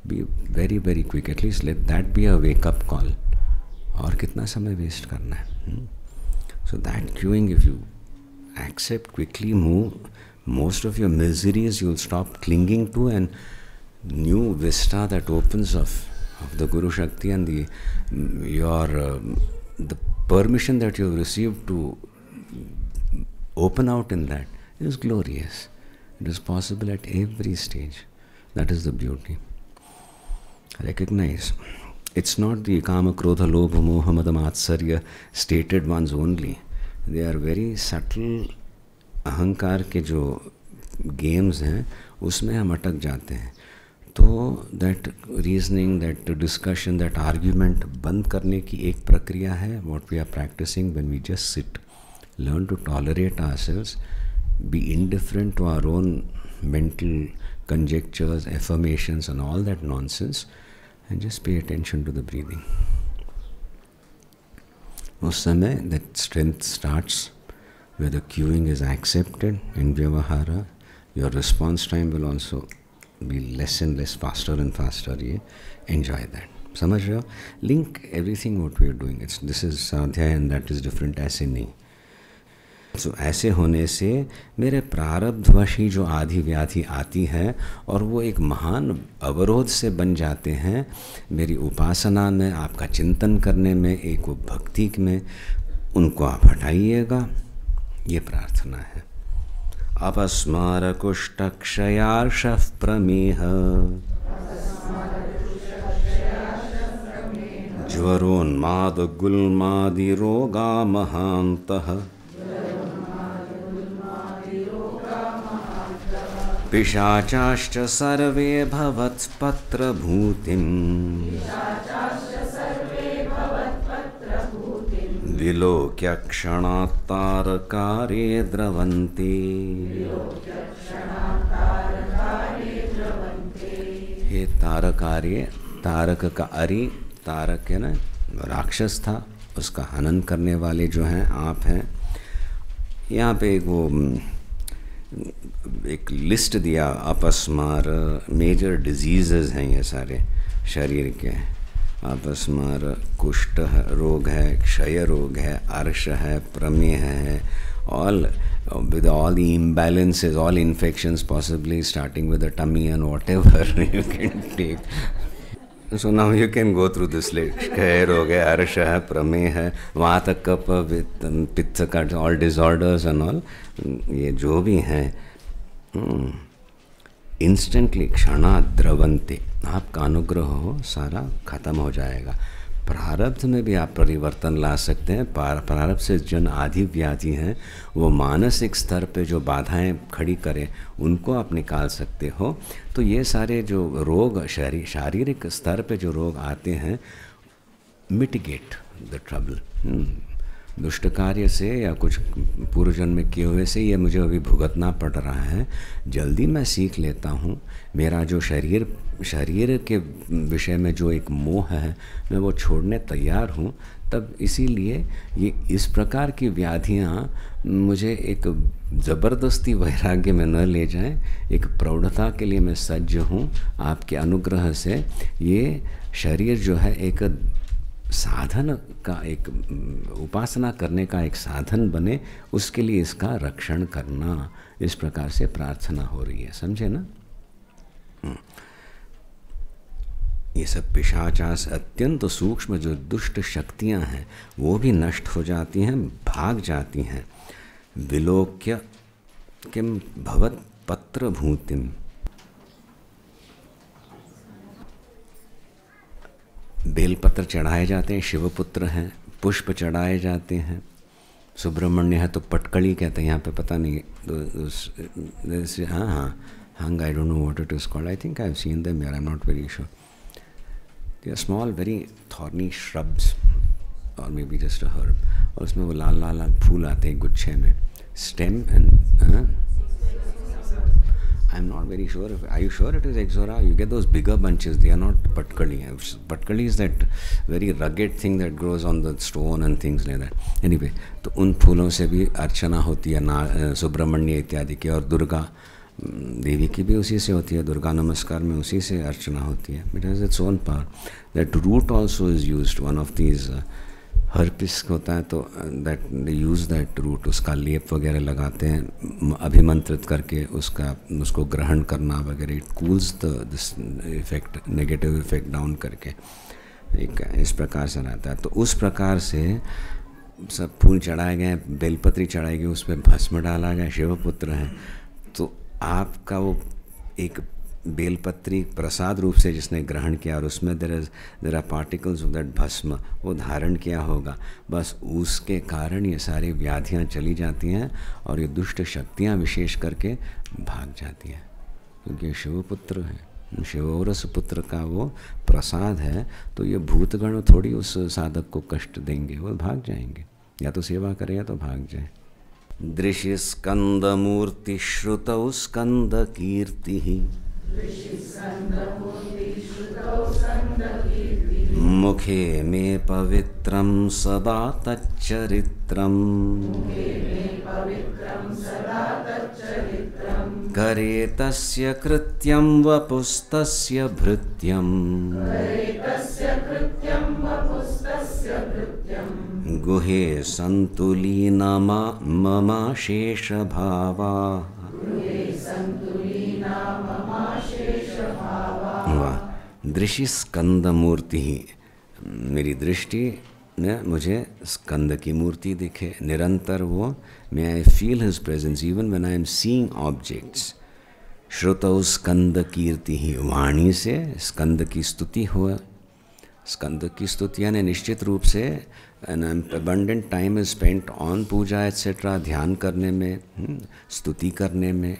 S1: Be very, very quick, at least let that be a wake-up call. और कितना समय waste करना है? So that queuing, if you accept, quickly move, most of your miseries you'll stop clinging to, and new vista that opens of the Guru Shakti and the permission that you have received to open out in that, it is glorious. It is possible at every stage. That is the beauty. Recognize, it's not the kama, krodha, lobha, moha, mada, matsarya stated ones only. They are very subtle. अहंकार के जो games हैं उसमें हम अटक जाते हैं. तो that reasoning, that discussion, that argument बंद करने की एक प्रक्रिया है. What we are practising when we just sit, learn to tolerate ourselves, be indifferent to our own mental conjectures, affirmations and all that nonsense, and just pay attention to the breathing. उस समय that strength starts, where the cueing is accepted in Vyavahara. Your response time will also be less and less, faster and faster. ये enjoy that. समझ रहे हो? Link everything what we are doing. This is Sadhya and that is different. ऐसे नहीं. So, ऐसे होने से मेरे प्रारब्धवश ही जो आदि व्याधि आती है और वो एक महान अवरोध से बन जाते हैं मेरी उपासना में, आपका चिंतन करने में, एक वो भक्ति में, उनको आप हटाइएगा. ये प्रार्थना है. अपस्मार कुष्ठ क्षयार्षः प्रमेह ज्वरोन्माद गुल्मादि रोगा महान्तः पिशाचाश्च सर्वे भवत्पत्रभूतिम् विलोक्य क्षणात् तारकारे द्रवन्ति. हे तारकारे, तारक का अरि, तारक है ना, राक्षस था, उसका हनन करने वाले जो हैं आप हैं. यहाँ पे एक लिस्ट दिया. अपस्मार, मेजर डिजीज़ेस हैं ये सारे शरीर के. अपस्मार कुष्ठ रोग है, क्षय रोग है, अर्श है, प्रमेह है, all with all the imbalances, all infections possibly starting with the tummy and whatever you can take. So now you can go through this list. क्षय रोग है, अर्श है, प्रमेह है, वात कफ पित्त का all disorders and all, ये जो भी हैं इंस्टेंटली क्षणा द्रवंते, आपका अनुग्रह हो सारा खत्म हो जाएगा. प्रारब्ध में भी आप परिवर्तन ला सकते हैं. प्रारब्ध से जन आदि व्याधि हैं वो मानसिक स्तर पे जो बाधाएं खड़ी करें उनको आप निकाल सकते हो. तो ये सारे जो रोग शारीरिक स्तर पे जो रोग आते हैं, मिटिगेट द ट्रबल. दुष्ट कार्य से या कुछ पूर्व जन्म में किए हुए से ये मुझे अभी भुगतना पड़ रहा है. जल्दी मैं सीख लेता हूँ. मेरा जो शरीर के विषय में जो एक मोह है मैं वो छोड़ने तैयार हूँ. तब इसीलिए ये इस प्रकार की व्याधियाँ मुझे एक ज़बरदस्ती वैराग्य में न ले जाएं. एक प्रौढ़ता के लिए मैं सज्ज हूँ. आपके अनुग्रह से ये शरीर जो है एक साधन का, एक उपासना करने का एक साधन बने, उसके लिए इसका रक्षण करना, इस प्रकार से प्रार्थना हो रही है. समझे ना? ये सब पिशाचास अत्यंत सूक्ष्म जो दुष्ट शक्तियां हैं वो भी नष्ट हो जाती हैं, भाग जाती हैं. विलोक्य किम भवत पत्र भूतिम, बेलपत्र चढ़ाए जाते हैं, शिवपुत्र हैं, पुष्प चढ़ाए जाते हैं. सुब्रमण्य है तो पटकड़ी कहते हैं यहाँ पे, पता नहीं. हाँ, hung, I don't know what it is called. I think I've seen them here. I'm not very sure. They are small, very thorny shrubs, or maybe just a herb. और उसमें वो लाल लाल फूल आते हैं गुच्छे में. Stem and I'm not very sure. Are you sure it is Exora? You get those bigger bunches. They are not patkali. Patkali is that very rugged thing that grows on the stone and things like that. Anyway, तो उन फूलों से भी अर्चना होती है सुब्रमण्य इत्यादि की. और दुर्गा देवी की भी उसी से होती है. दुर्गा नमस्कार में उसी से अर्चना होती है. It has its own power. That root also is used. One of these herpes होता है तो that they use that root, उसका लेप वगैरह लगाते हैं अभिमंत्रित करके, उसको ग्रहण करना वगैरह. It cools this effect, negative effect down करके. एक इस प्रकार से रहता है. तो उस प्रकार से सब फूल चढ़ाए गए हैं, बेलपत्री चढ़ाई गई, उस पर भस्म डाला गया, शिवपुत्र हैं, तो आपका वो एक बेलपत्री प्रसाद रूप से जिसने ग्रहण किया और उसमें there are particles of that भस्म, वो धारण किया होगा, बस उसके कारण ये सारी व्याधियाँ चली जाती हैं और ये दुष्ट शक्तियाँ विशेष करके भाग जाती हैं, क्योंकि शिवपुत्र है, शिवोरस पुत्र का वो प्रसाद है। तो ये भूतगण थोड़ी उस साधक को कष्ट देंगे, वो भाग जाएंगे, या तो सेवा करें या तो भाग जाए। दृश्य स्कंद मूर्ति श्रुतौ स्कंद कीर्ति, मुखे में पवित्रं सदा तच्चरित्रम्, करे तस्य कृत्यं वपुस्तस्य भृत्यम्, गुहे सन्तुलीना ममाशेष भावा। वाह। दृष्टि स्कंद मूर्ति ही, मेरी दृष्टि ने मुझे स्कंद की मूर्ति दिखे निरंतर, वो may I feel his presence even when I am seeing objects. श्रुतौ स्कंद कीर्ति ही, वाणी से स्कंद की स्तुति हो। स्कंद की स्तुति यानी निश्चित रूप से an abundant time is spent on puja etcetera, ध्यान करने में, स्तुति करने में,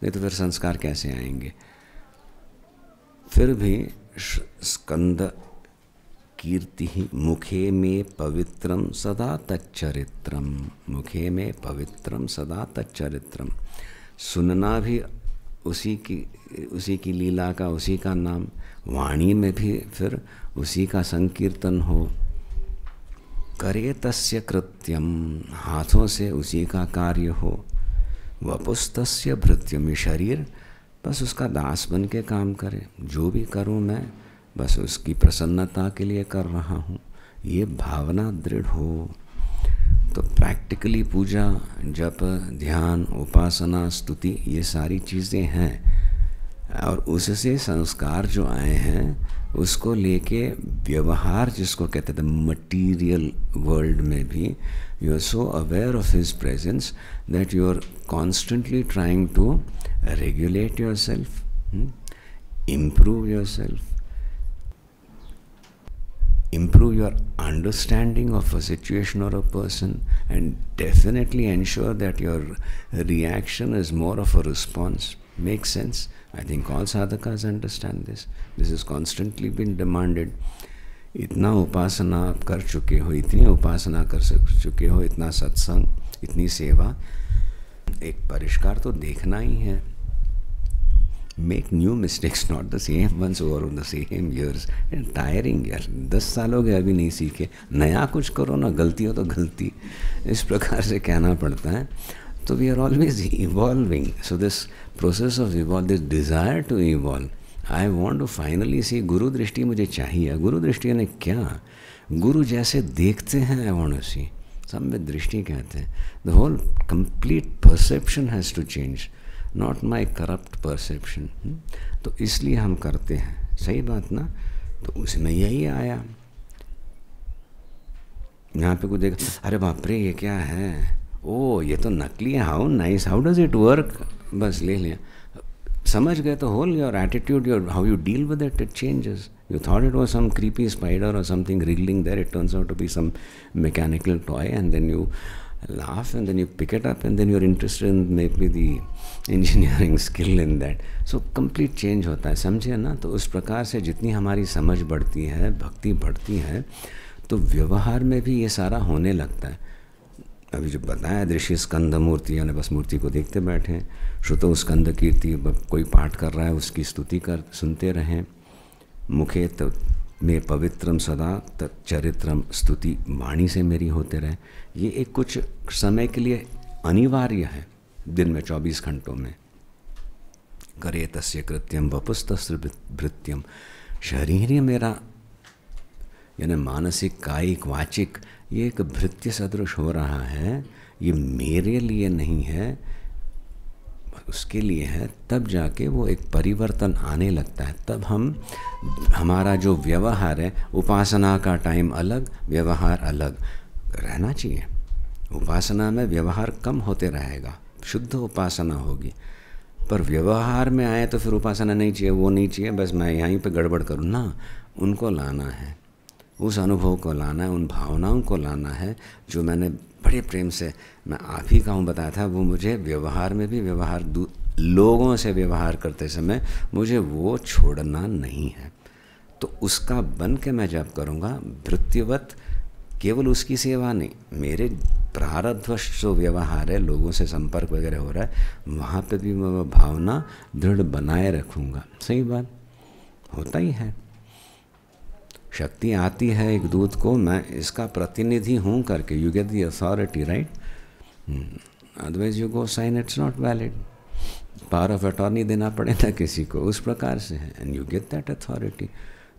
S1: नहीं तो फिर संस्कार कैसे आएंगे। फिर भी स्कंद कीर्ति ही, मुखे में पवित्रम सदा तच्चरित्रम, मुखे में पवित्रम सदा तच्चरित्रम, सुनना भी उसी की लीला का, उसी का नाम, वाणी में भी फिर उसी का संकीर्तन हो। करे तस्य कृत्यम, हाथों से उसी का कार्य हो। वपुस्तस्य भृत्यम, शरीर बस उसका दास बन के काम करे, जो भी करूं मैं बस उसकी प्रसन्नता के लिए कर रहा हूँ, ये भावना दृढ़ हो तो प्रैक्टिकली पूजा, जप, ध्यान, उपासना, स्तुति, ये सारी चीज़ें हैं और उससे संस्कार जो आए हैं उसको लेके व्यवहार जिसको कहते थे मटीरियल वर्ल्ड में भी, you are so aware of his presence that you are constantly trying to regulate yourself, improve yourself, improve your understanding of a situation or a person, and definitely ensure that your reaction is more of a response. Makes sense? I think all sadhakas understand this. This is constantly been demanded. इतना उपासना आप कर चुके हो, इतनी उपासना कर चुके हो, इतना सत्संग, इतनी सेवा, एक परिष्कार तो देखना ही है। Make new mistakes, not the same ones over the same years. Tiring यार, 10 साल हो गए अभी नहीं सीखे, नया कुछ करो ना, गलती हो तो गलती, इस प्रकार से कहना पड़ता है। तो we are always evolving. So this process of evolve, this desire to evolve, I want to finally see गुरु दृष्टि मुझे चाहिए। गुरु दृष्टि ने क्या, गुरु जैसे देखते हैं I want to see, सब में दृष्टि कहते हैं। The whole complete perception has to change, not my corrupt perception. तो इसलिए हम करते हैं, सही बात ना। तो उसमें यही आया, यहाँ पे कोई देख, अरे बाप रे ये क्या है, ओ ये तो नकली है, how nice, how does it work, बस ले लिया, समझ गए तो whole your attitude, your how you deal with it, it changes. You thought it was some creepy spider or something wriggling there. It turns out to be some mechanical toy, and then you laugh, and then you pick it up, and then you're interested in maybe the engineering skill in that. So complete change होता है, समझे ना. तो उस प्रकार से जितनी हमारी समझ बढ़ती है, भक्ति बढ़ती है, तो व्यवहार में भी ये सारा होने लगता है. अभी जो बताया दृश्य स्कंद मूर्ति, यानी बस मूर्ति को देखते बैठे, श्रुतो स्कंद कीर्ति, कोई पाठ कर रहा है उसकी स्तुति कर सुनते रहें. मुखे में पवित्रम सदा तच्चरित्रम, स्तुति वाणी से मेरी होते रहे. ये एक कुछ समय के लिए अनिवार्य है, दिन में 24 घंटों में. करे तस्य कृत्यम वपुस्तस्य भृत्यम, शरीर ही मेरा यानी मानसिक, कायिक, वाचिक, ये एक भृत्य सदृश हो रहा है. ये मेरे लिए नहीं है, उसके लिए है. तब जाके वो एक परिवर्तन आने लगता है. तब हमारा जो व्यवहार है, उपासना का टाइम अलग, व्यवहार अलग, रहना चाहिए। उपासना में व्यवहार कम होते रहेगा, शुद्ध उपासना होगी। पर व्यवहार में आए तो फिर उपासना नहीं चाहिए, वो नहीं चाहिए, बस मैं यहीं पे गड़बड़ करूँ ना। उनको लाना है, उस अनुभव को लाना है, उन भावनाओं को लाना है जो मैंने बड़े प्रेम से, मैं आप ही का हूँ बताया था, वो मुझे व्यवहार में भी, व्यवहार लोगों से व्यवहार करते समय मुझे वो छोड़ना नहीं है। तो उसका बन के मैं जब करूँगा भृत्यवत, केवल उसकी सेवा नहीं, मेरे प्रारब्धवश जो व्यवहार है, लोगों से संपर्क वगैरह हो रहा है, वहाँ पे भी मैं वो भावना दृढ़ बनाए रखूँगा। सही बात होता ही है। शक्ति आती है एक दूत को, मैं इसका प्रतिनिधि हूँ करके, you get the authority, right? Otherwise you go sign it's not valid. Power of attorney देना पड़े ना किसी को, उस प्रकार से है, and you get that authority.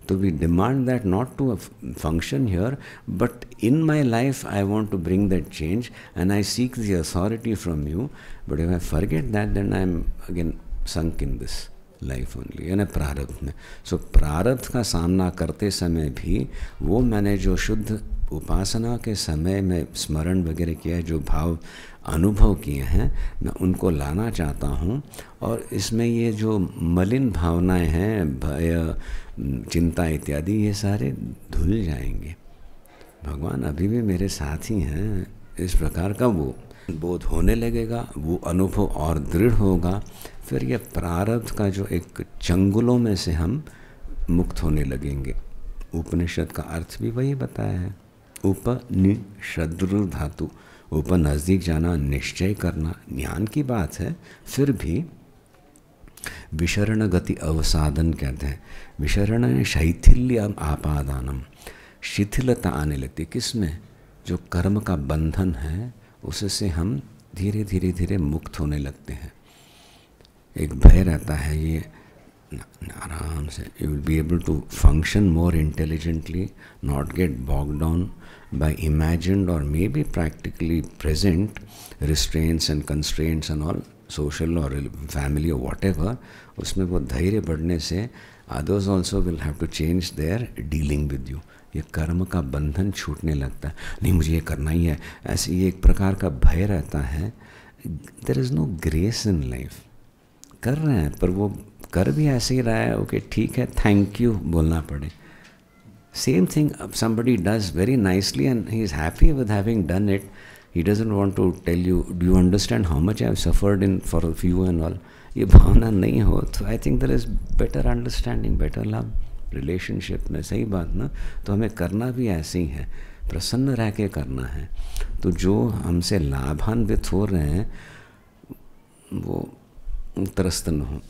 S1: तो we demand that not to function here, but in my life I want to bring that change and I seek the authority from you, but if I forget that then I am again sunk in this life only, यानी प्रारब्ध में। सो प्रारब्ध का सामना करते समय भी वो मैंने जो शुद्ध उपासना के समय में स्मरण वगैरह किया है, जो भाव अनुभव किए हैं, मैं उनको लाना चाहता हूँ। और इसमें ये जो मलिन भावनाएं हैं, भय, चिंता इत्यादि, ये सारे धुल जाएंगे। भगवान अभी भी मेरे साथ ही हैं। इस प्रकार का वो बोध होने लगेगा, वो अनुभव और दृढ़ होगा। फिर ये प्रारब्ध का जो एक चंगुलों में से हम मुक्त होने लगेंगे। उपनिषद का अर्थ भी वही बताया है, उपनिषद्रु धातु, ऊपर नज़दीक जाना, निश्चय करना, ज्ञान की बात है। फिर भी विशरण गति अवसादन कहते हैं। विशरण शैथिल्य आपादानम, शिथिलता आने लगती किसमें? जो कर्म का बंधन है उससे हम धीरे धीरे धीरे मुक्त होने लगते हैं। एक भय रहता है, ये आराम से you will be able to function more intelligently, not get bogged down by imagined or maybe practically present restraints and constraints and all, social or family or whatever. उसमें वो धैर्य बढ़ने से others also will have to change their dealing with you. ये कर्म का बंधन छूटने लगता है, नहीं मुझे ये करना ही है, ऐसे ये एक प्रकार का भय रहता है। There is no grace in life. कर रहे हैं पर वो कर भी ऐसे ही रहा है, ओके ठीक है, थैंक यू बोलना पड़े। Same thing, somebody does very nicely and he is happy with having done it. He doesn't want to tell you, do you understand how much I have suffered in for you and all. ये भावना नहीं हो तो I think there is better understanding, better love relationship में। सही बात ना? तो हमें करना भी ऐसे ही है, प्रसन्न रह के करना है। तो जो हमसे लाभान्वित हो रहे हैं वो त्रस्त न हो,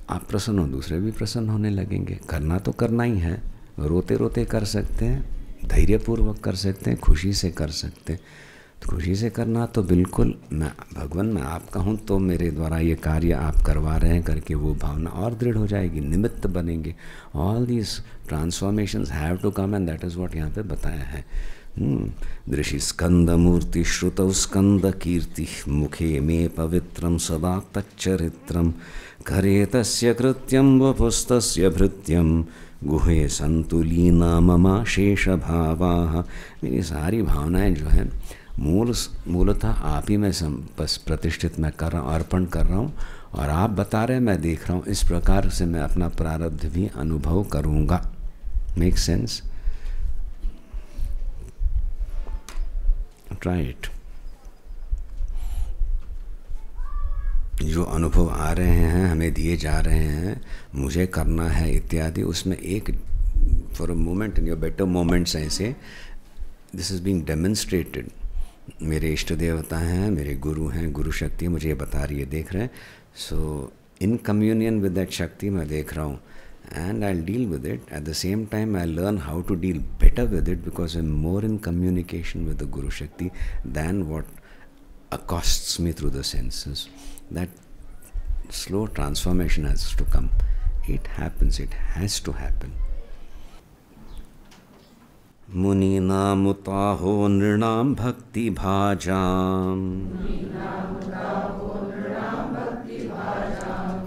S1: आप प्रसन्न हो, दूसरे भी प्रसन्न होने लगेंगे। करना तो करना ही है, रोते रोते कर सकते हैं, धैर्यपूर्वक कर सकते हैं, खुशी से कर सकते हैं। तो खुशी से करना तो बिल्कुल, मैं भगवान मैं आपका हूँ तो मेरे द्वारा ये कार्य आप करवा रहे हैं करके वो भावना और दृढ़ हो जाएगी, निमित्त बनेंगे। All these transformations have to come and that is what यहाँ पे बताया है। दृशि स्कंद मूर्ति श्रुतौ स्कंद कीर्ति, मुखे मे पवित्रम सदा तच्चरित्रम, करे तस्य कृत्यं वपुस्तस्य भृत्यं, गुहे संतुलीना ममा शेष भावाः। मेरी सारी भावनाएं जो हैं मूलतः आप ही में बस प्रतिष्ठित मैं कर रहा हूँ, अर्पण कर रहा हूँ, और आप बता रहे हैं, मैं देख रहा हूँ। इस प्रकार से मैं अपना प्रारब्ध भी अनुभव करूँगा। Make sense? Try it. जो अनुभव आ रहे हैं, हमें दिए जा रहे हैं, मुझे करना है इत्यादि, उसमें एक for a moment in your better moments ऐसे दिस इज़ बीइंग डेमोन्स्ट्रेटेड। मेरे इष्ट देवता हैं, मेरे गुरु हैं, गुरु शक्ति मुझे ये बता रही है, देख रहे हैं। सो इन कम्युनियन विद दैट शक्ति मैं देख रहा हूँ, and I'll deal with it. At the same time, I'll learn how to deal better with it because I'm more in communication with the Guru Shakti than what accosts me through the senses. That slow transformation has to come. It happens, it has to happen. Muninamutaho nirnam bhakti bhajam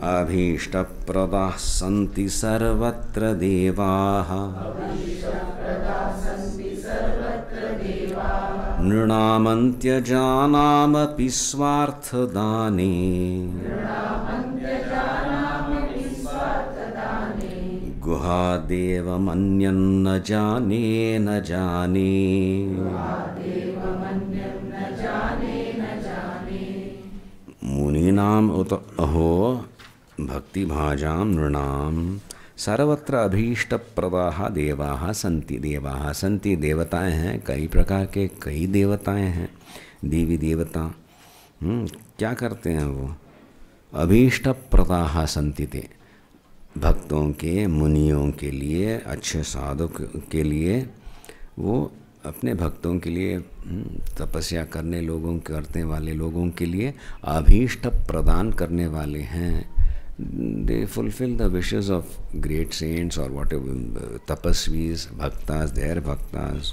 S1: अभीष्टप्रदाः सन्ति सर्वत्र देवाः नृणामन्त्यजानामपि स्वार्थदाने गुहादेवमन्यन्न जाने न जाने। मुनीनाम उत अहो भक्तिभाजां नृणाम सर्वत्र अभीष्टप्रदाः देवाः सन्ति। देवाः सन्ति, देवताएं हैं, कई प्रकार के कई देवताएं हैं, देवी देवता। क्या करते हैं वो? अभीष्टप्रदाः सन्ति ते, भक्तों के, मुनियों के लिए, अच्छे साधक के लिए, वो अपने भक्तों के लिए, तपस्या करने वाले लोगों के लिए अभीष्ट प्रदान करने वाले हैं। They fulfill the wishes of great saints or whatever, tapasvis, bhaktas, their bhaktas.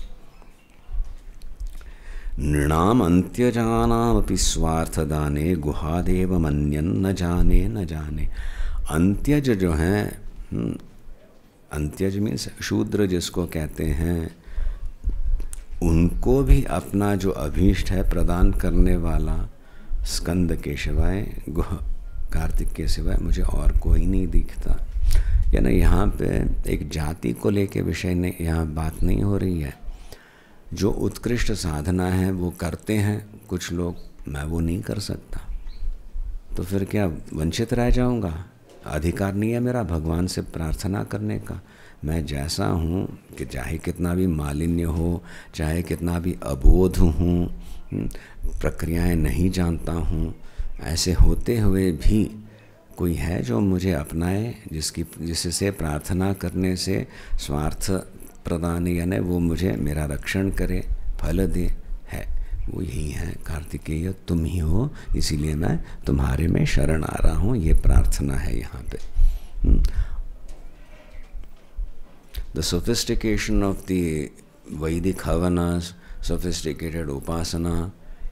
S1: नृणाम अंत्यजानाम अपि स्वार्थदाने गुहादेव मन्यन न जाने न जाने। अंत्यज जो हैं, अंत्यज मीन्स शूद्र जिसको कहते हैं, उनको भी अपना जो अभीष्ट है प्रदान करने वाला स्कंद के सिवाय, कार्तिक के सिवाय मुझे और कोई नहीं दिखता। यानी यहाँ पे एक जाति को लेके विषय नहीं, यहाँ बात नहीं हो रही है। जो उत्कृष्ट साधना है वो करते हैं कुछ लोग, मैं वो नहीं कर सकता, तो फिर क्या वंचित रह जाऊँगा? अधिकार नहीं है मेरा भगवान से प्रार्थना करने का। मैं जैसा हूँ, कि चाहे कितना भी मालिन्य हो, चाहे कितना भी अबोध हूँ, प्रक्रियाएं नहीं जानता हूँ, ऐसे होते हुए भी कोई है जो मुझे अपनाए, जिससे प्रार्थना करने से स्वार्थ प्रदान, यानी वो मुझे मेरा रक्षण करे, फल दे, है वो यही है कार्तिकेय, तुम ही हो, इसीलिए मैं तुम्हारे में शरण आ रहा हूँ। ये प्रार्थना है यहाँ पे। The sophistication of the Vedic havanas, sophisticated उपासना,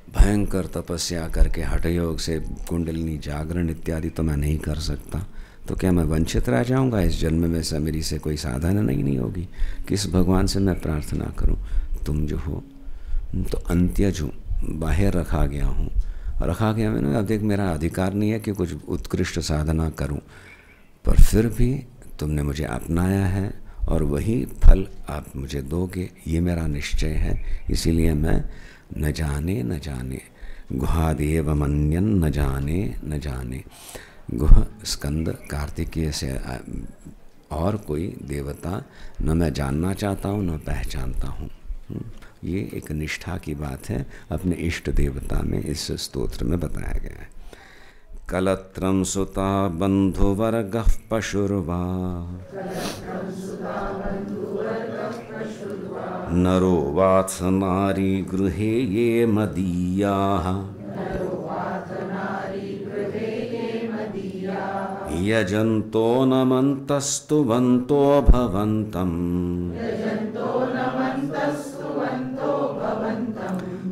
S1: भयंकर तपस्या करके हठ योग से कुंडलिनी जागरण इत्यादि तो मैं नहीं कर सकता, तो क्या मैं वंचित रह जाऊंगा? इस जन्म में से मेरी से कोई साधना नहीं होगी। किस भगवान से मैं प्रार्थना करूं? तुम जो हो, तो अंत्यज हूँ, बाहर रखा गया हूँ। रखा गया मैंने, अब देख मेरा अधिकार नहीं है कि कुछ उत्कृष्ट साधना करूं, पर फिर भी तुमने मुझे अपनाया है और वही फल आप मुझे दोगे, ये मेरा निश्चय है। इसीलिए मैं न जाने न जाने, गुहादेव मन्यन न जाने न जाने। गुह स्कंद कार्तिकेय से और कोई देवता न मैं जानना चाहता हूँ न पहचानता हूँ। ये एक निष्ठा की बात है, अपने इष्ट देवता में इस स्तोत्र में बताया गया है। कलत्रम सुता बंधुवर्गः पशुर्वा नरो वाथ नारी गृहे ये मदीयाः यजन्तो नमन्तस्तुवन्तो भवन्तम्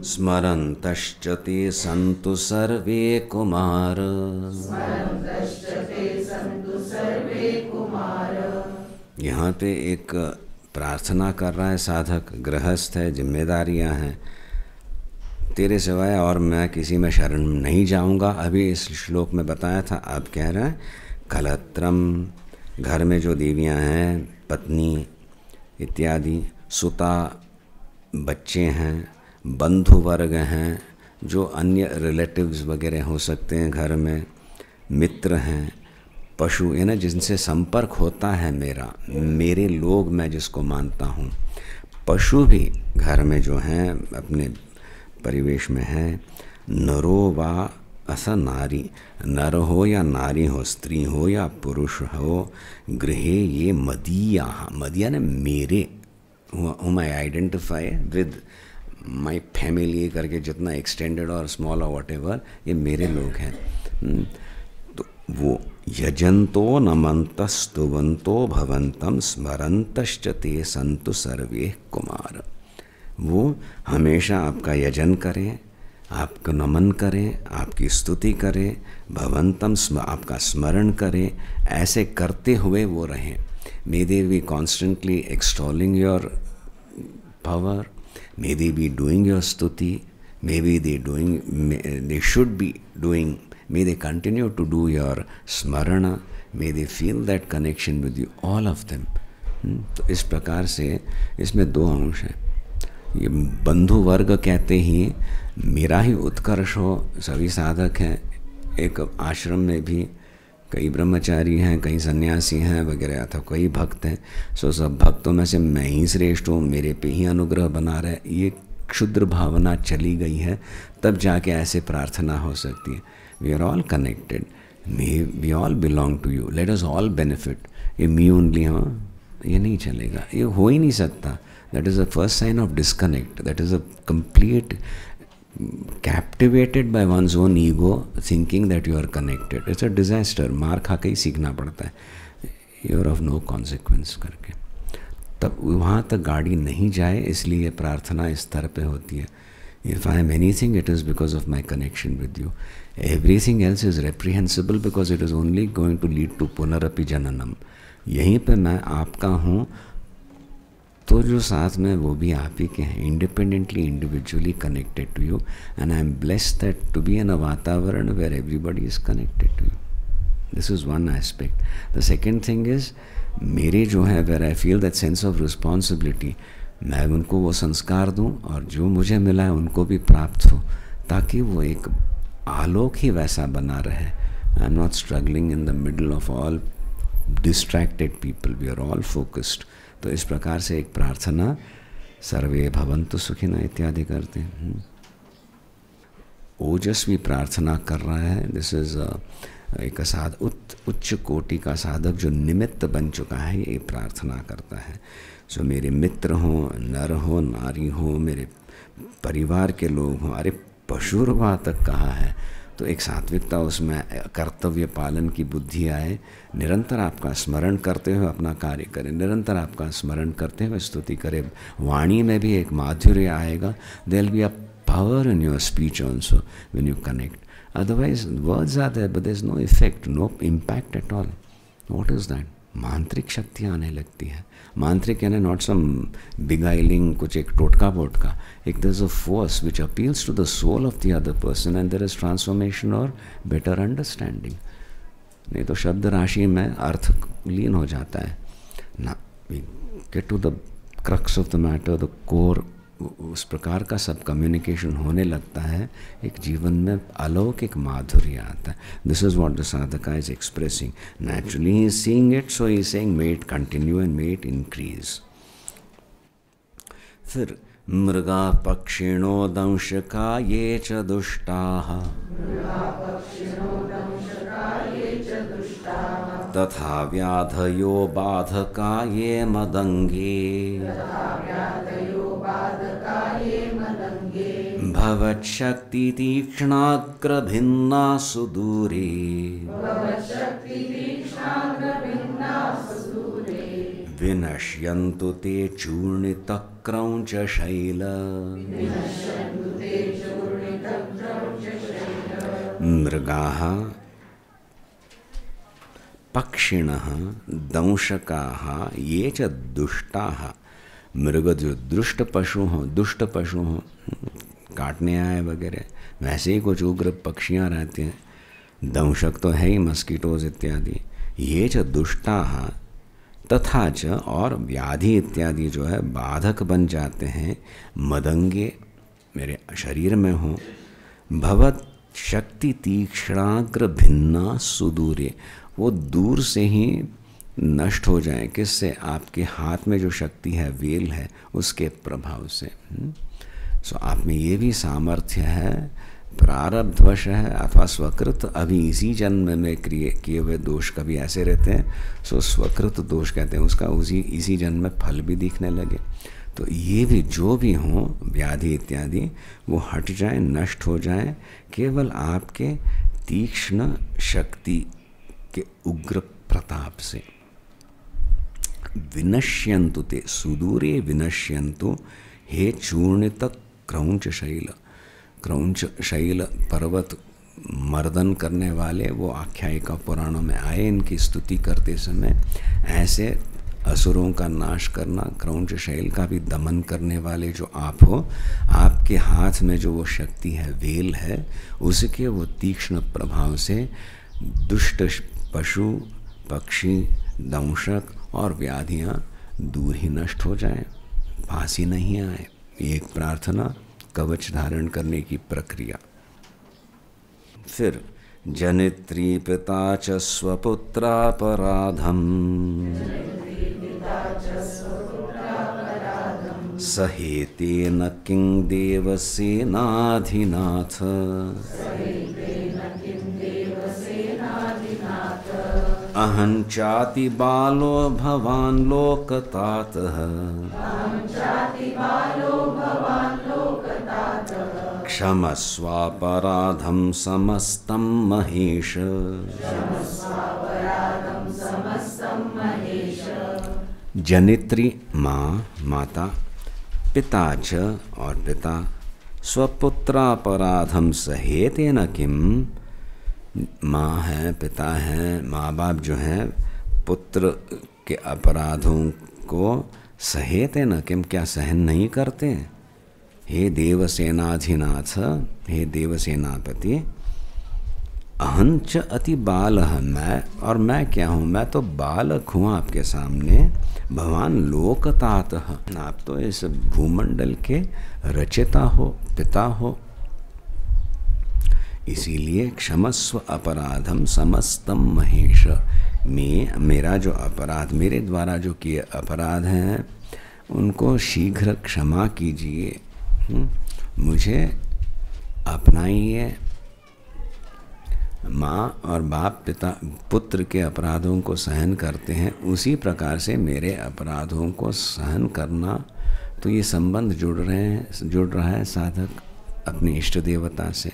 S1: स्मरन्तश्च ते सन्तु सर्वे कुमार। यहाँ पे एक प्रार्थना कर रहा है साधक, गृहस्थ है, जिम्मेदारियाँ हैं, तेरे सिवाय और मैं किसी में शरण नहीं जाऊँगा। अभी इस श्लोक में बताया था, अब कह रहा है कलत्रम, घर में जो देवियाँ हैं, पत्नी इत्यादि, सुता बच्चे हैं, बंधु वर्ग हैं, जो अन्य रिलेटिव्स वगैरह हो सकते हैं घर में, मित्र हैं, पशु है ना, जिनसे संपर्क होता है मेरा, मेरे लोग मैं जिसको मानता हूँ, पशु भी घर में जो हैं अपने परिवेश में हैं। नरो वा अस नारी, नर हो या नारी हो, स्त्री हो या पुरुष हो, गृहे ये मदीया, मदिया ने मेरे, whom I identify with my family करके जितना एक्सटेंडेड और स्मॉल और व्हाटएवर, ये मेरे लोग हैं। तो वो यजंतो नमन्तस्तुवन्तो भवन्तं स्मरन्तश्च ते सन्तु सर्वे कुमार, वो हमेशा आपका यजन करें, आपको नमन करें, आपकी स्तुति करें, भवन्तम आपका स्मरण करें, ऐसे करते हुए वो रहें। May they be constantly extolling your power, May they be doing your stuti, maybe they should be doing, may they continue to do your smarana, may they feel that connection with you, all of them. तो इस प्रकार से इसमें दो अंश हैं. ये बंधु वर्ग कहते ही मेरा ही उत्कर्ष हो, सभी साधक हैं. एक आश्रम में भी कई ब्रह्मचारी हैं, कई सन्यासी हैं वगैरह, अथवा कई भक्त हैं. सो सब भक्तों में से मैं ही श्रेष्ठ हूँ, मेरे पे ही अनुग्रह बना रहे, ये क्षुद्र भावना चली गई है, तब जाके ऐसे प्रार्थना हो सकती है. We are all connected, we all belong to you, let us all benefit. ये मी ओनली, हाँ, ये नहीं चलेगा, ये हो ही नहीं सकता. That is the first sign of disconnect. That is a complete captivated by one's own ego, thinking that you are connected. It's a disaster. मार खा के ही सीखना पड़ता है, you are of no consequence करके. तब वहाँ तक गाड़ी नहीं जाए, इसलिए ये प्रार्थना इस स्तर पे होती है. If I am anything, it is because of my connection with you. Everything else is reprehensible because it is only going to lead to पुनरपि जननम. यहीं पे मैं आपका हूँ, तो जो साथ में वो भी आप ही के हैं, independently, individually connected to you. And I am blessed that to be in a vatavaran where everybody is connected to you. This is one aspect. The second thing is, मेरे जो है where I feel that sense of responsibility, मैं उनको वो संस्कार दूं और जो मुझे मिला है उनको भी प्राप्त हो, ताकि वो एक आलोक ही वैसा बना रहे. I am not struggling in the middle of all distracted people, we are all focused. तो इस प्रकार से एक प्रार्थना सर्वे भवन्तु सुखिनः इत्यादि करते हैं. ओजस्वी प्रार्थना कर रहा है. दिस इज़ एक उच्च कोटि का साधक जो निमित्त बन चुका है, ये प्रार्थना करता है. सो मेरे मित्र हों, नर हो, नारी हो, मेरे परिवार के लोग हों, अरे पशुर्वा तक कहा है, तो एक सात्विकता उसमें, कर्तव्य पालन की बुद्धि आए. निरंतर आपका स्मरण करते हुए अपना कार्य करें, निरंतर आपका स्मरण करते हुए स्तुति करें. वाणी में भी एक माधुर्य आएगा. There will be a power in your speech also when you connect. Otherwise words are there but there is no effect, no impact at all. What is that? मांत्रिक शक्तियाँ आने लगती है. मांत्रिक यानी नॉट सम बिगाइलिंग, कुछ एक टोटका बोटका. एक there is a force which appeals to the soul of the other person and there is transformation और बेटर अंडरस्टैंडिंग. नहीं तो शब्द राशि में अर्थ लीन हो जाता है ना. We get to the crux of the matter, the core. उस प्रकार का सब कम्युनिकेशन होने लगता है, एक जीवन में अलौकिक माधुर्य आता है. This is what the sadhaka is expressing. Naturally he is seeing it, so he is saying may it continue and may it increase. फिर मृगा पक्षिणो दंशका ये च दुष्टाः तथा व्याधयो बाधका ये मदंगे भवच्छक्ति तीक्ष्णाग्र भिन्ना सुदूरे विनश्यन्तु ते चूर्णितक्रौञ्च शैल मृगाः पक्षिणः दंशकाः ये च दुष्टाः. मृग जो दुष्ट पशु हों, काटने आए वगैरह, वैसे ही कुछ उग्र पक्षियाँ रहती हैं. दंशक तो है ही, मस्कीटोज इत्यादि. ये च दुष्टाः तथा च, और व्याधि इत्यादि जो है बाधक बन जाते हैं. मदंगे, मेरे शरीर में हो. भवत शक्ति तीक्ष्णाग्र भिन्ना सुदूरे, वो दूर से ही नष्ट हो जाए. किससे? आपके हाथ में जो शक्ति है, वेल है, उसके प्रभाव से. सो आप में ये भी सामर्थ्य है, प्रारब्धवश है अथवा स्वकृत. अभी इसी जन्म में किए हुए दोष कभी ऐसे रहते हैं, सो स्वकृत दोष कहते हैं उसका, इसी जन्म में फल भी दिखने लगे. तो ये भी जो भी हों व्याधि इत्यादि, वो हट जाए, नष्ट हो जाए, केवल आपके तीक्ष्ण शक्ति के उग्र प्रताप से. विनश्यन्तु ते सुदूरे विनश्यन्तु हे चूर्णित क्रौंच शैल. क्रौंच शैल पर्वत मर्दन करने वाले, वो आख्यायिका पुराणों में आए. इनकी स्तुति करते समय ऐसे असुरों का नाश करना, क्रौंच शैल का भी दमन करने वाले जो आप हो, आपके हाथ में जो वो शक्ति है, वेल है, उसके वो तीक्ष्ण प्रभाव से दुष्ट पशु पक्षी दंशक और व्याधियाँ दूर ही नष्ट हो जाएं, पास ही नहीं आए। एक प्रार्थना, कवच धारण करने की प्रक्रिया। फिर जनित्री पिता च स्वपुत्रापराधम सहेतेन किं देवसेनाधिनाथ अहं चाति बालो भवान् लोकतातः क्षमस्वापराधं समस्तं महेश। जनित्री माँ, माता, पिता च और पिता, स्वपुत्रापराधम सहेतेन किम, माँ है, पिता है, माँ बाप जो हैं, पुत्र के अपराधों को सहेतेन किम, क्या सहन नहीं करते? हे देवसेनाधिनाथ, हे देवसेनापति, अहंच अति बालः, मैं, और मैं क्या हूँ? मैं तो बालक हूँ आपके सामने। भगवान लोकतातः, आप तो इस भूमंडल के रचिता हो, पिता हो। इसीलिए क्षमस्व अपराधम समस्तम महेश, मेरा जो अपराध, मेरे द्वारा जो किए अपराध हैं, उनको शीघ्र क्षमा कीजिए। मुझे अपनाइए। माँ और बाप, पिता पुत्र के अपराधों को सहन करते हैं, उसी प्रकार से मेरे अपराधों को सहन करना। तो ये संबंध जुड़ रहा है साधक अपने इष्ट देवता से,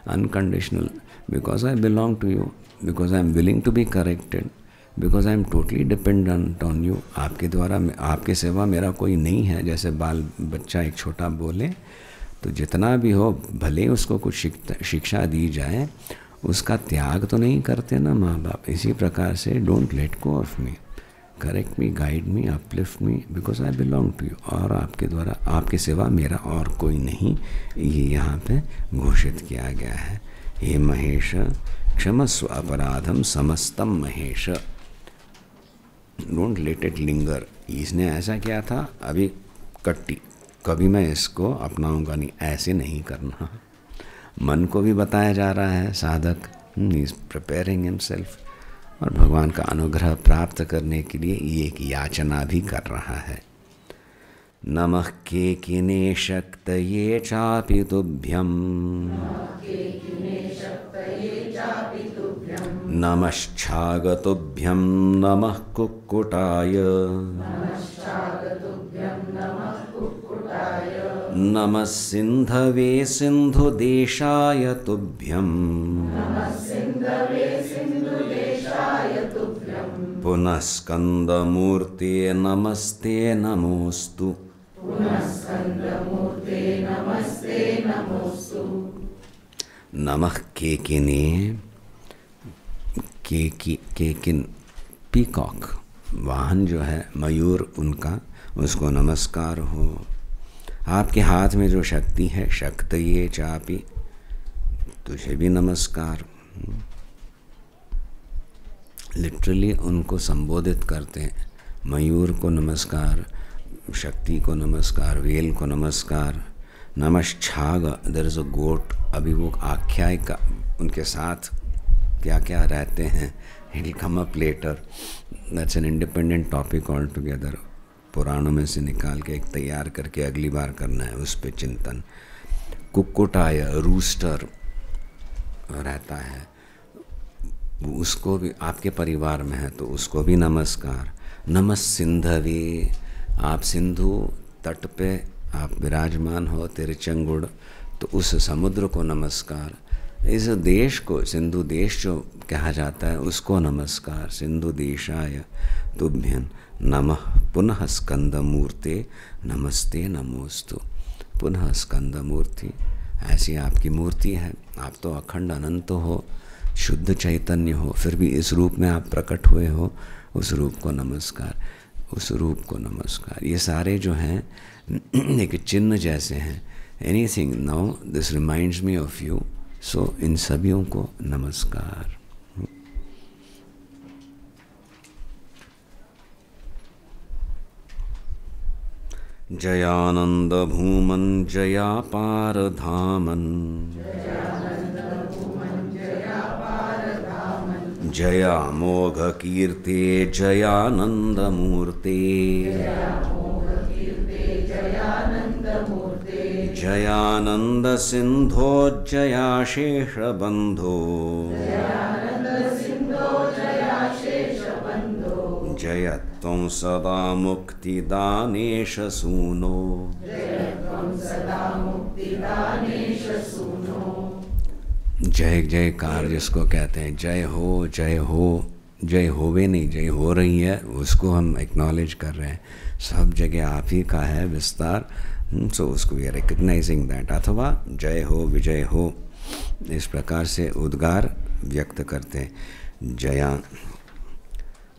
S1: unconditional, because I belong to you, because I am willing to be corrected, because I am totally dependent on you. आपके द्वारा, आपके सिवा मेरा कोई नहीं है। जैसे बाल बच्चा एक छोटा बोले तो जितना भी हो, भले उसको कुछ शिक्षा दी जाए, उसका त्याग तो नहीं करते ना माँ बाप। इसी प्रकार से don't let go of me, correct me, guide me, uplift me, because I belong to you. और आपके द्वारा, आपके सिवा मेरा और कोई नहीं, ये यहाँ पे घोषित किया गया है। हे महेश क्षमस्व अपराधम समस्तम Mahesh, don't let it linger. इसने ऐसा किया था, अभी कट्टी, कभी मैं इसको अपनाऊंगा नहीं, ऐसे नहीं करना। मन को भी बताया जा रहा है, साधक इज प्रिपेयरिंग हिमसेल्फ, और भगवान का अनुग्रह प्राप्त करने के लिए ये एक याचना भी कर रहा है। नमः केकिने शक्तये चापि तुभ्यं नमश्चागतुभ्यं नमः कुक्कुटाय नमः सिन्धवे सिन्धुदेशाय तुभ्यं पुनः स्कन्दमूर्ते नमस्ते नमोस्तु। नमः केकिने, केकिन पीकॉक, वाहन जो है मयूर, उनका, उसको नमस्कार हो। आपके हाथ में जो शक्ति है, शक्तये चापि, तुझे भी नमस्कार। लिटरली उनको संबोधित करते हैं, मयूर को नमस्कार, शक्ति को नमस्कार, वेल को नमस्कार। नमश्छाग, देयर इज अ गोट, अभी वो आख्यायिका, उनके साथ क्या क्या रहते हैं, it will come up later, that's an independent topic all together. पुराणों में से निकाल के एक तैयार करके अगली बार करना है उस पे चिंतन। कुक्कुटाय, रूस्टर रहता है, उसको भी, आपके परिवार में है तो उसको भी नमस्कार। नमः सिंधवे, आप सिंधु तट पे आप विराजमान हो, तिरुचंगुड़, तो उस समुद्र को नमस्कार। इस देश को, सिंधु देश जो कहा जाता है, उसको नमस्कार। सिंधु देशाय तुभ्यं नमः पुनः स्कंदमूर्ते नमस्ते नमोस्तु। पुनः स्कंदमूर्ति, ऐसी आपकी मूर्ति है, आप तो अखंड अनंत हो, शुद्ध चैतन्य हो, फिर भी इस रूप में आप प्रकट हुए हो, उस रूप को नमस्कार। उस रूप को नमस्कार। ये सारे जो हैं एक चिन्ह जैसे हैं। Anything now this reminds me of you, so इन सभियों को नमस्कार। जयानंद भूमन जयापार धामन, जया मोघ कीर्ते जयानंद मूर्ते, जयानंद सिंधो जयाशेष बंधो, जयत्वं सदा मुक्तिदानेश सूनो। जय जयकार जिसको कहते हैं, जय हो जय हो, जय होवे नहीं, जय हो रही है, उसको हम एक्नॉलेज कर रहे हैं। सब जगह आप ही का है विस्तार, सो उसको वी आर रिकग्नाइजिंग दैट। अथवा जय हो विजय हो, इस प्रकार से उद्गार व्यक्त करते हैं।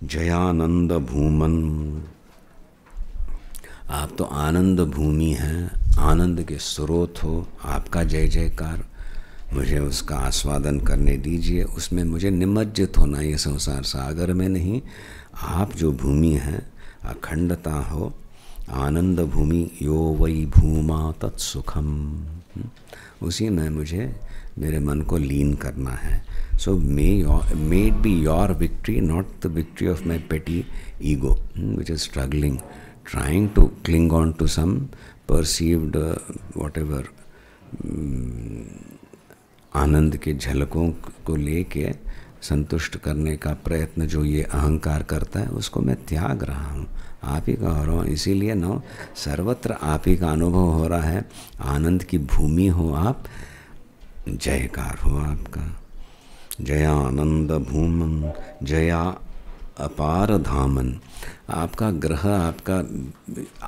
S1: जयानंद भूमन, आप तो आनंद भूमि हैं, आनंद के स्रोत हो। आपका जय जयकार, मुझे उसका आस्वादन करने दीजिए, उसमें मुझे निमज्जित होना। ये संसार सागर में नहीं, आप जो भूमि हैं अखंडता हो। आनंद भूमि यो वै भूमा तत्सुखम, उसी में मुझे मेरे मन को लीन करना है। So may it be your victory, not the victory of my petty ego which is struggling, trying to cling on to some perceived whatever आनंद के झलकों को लेके संतुष्ट करने का प्रयत्न जो ये अहंकार करता है, उसको मैं त्याग रहा हूँ, आप ही का हो रहा हूँ। इसीलिए न सर्वत्र आप ही का अनुभव हो रहा है। आनंद की भूमि हो आप, जयकार हो आपका। जयानंद भूमन जया अपार धामन, आपका ग्रह आपका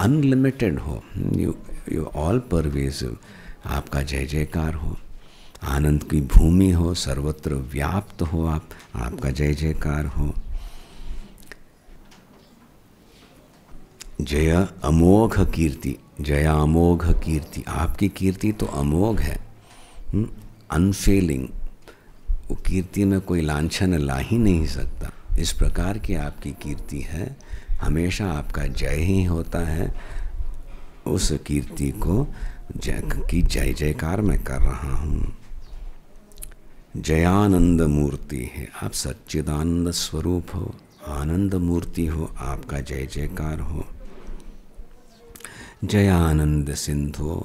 S1: अनलिमिटेड हो, यू ऑल परवेसिव, आपका जय जयकार हो। आनंद की भूमि हो, सर्वत्र व्याप्त हो आप, आपका जय जयकार हो। जय अमोघ कीर्ति, जया अमोघ कीर्ति, आपकी कीर्ति तो अमोघ है, अनफेलिंग। वो कीर्ति में कोई लांछन ला ही नहीं सकता। इस प्रकार की आपकी कीर्ति है, हमेशा आपका जय ही होता है। उस कीर्ति को की जय जयकार मैं कर रहा हूँ। जयानंद मूर्ति है, आप सच्चिदानंद स्वरूप हो, आनंद मूर्ति हो, आपका जय जयकार हो। जयानंद सिंधु,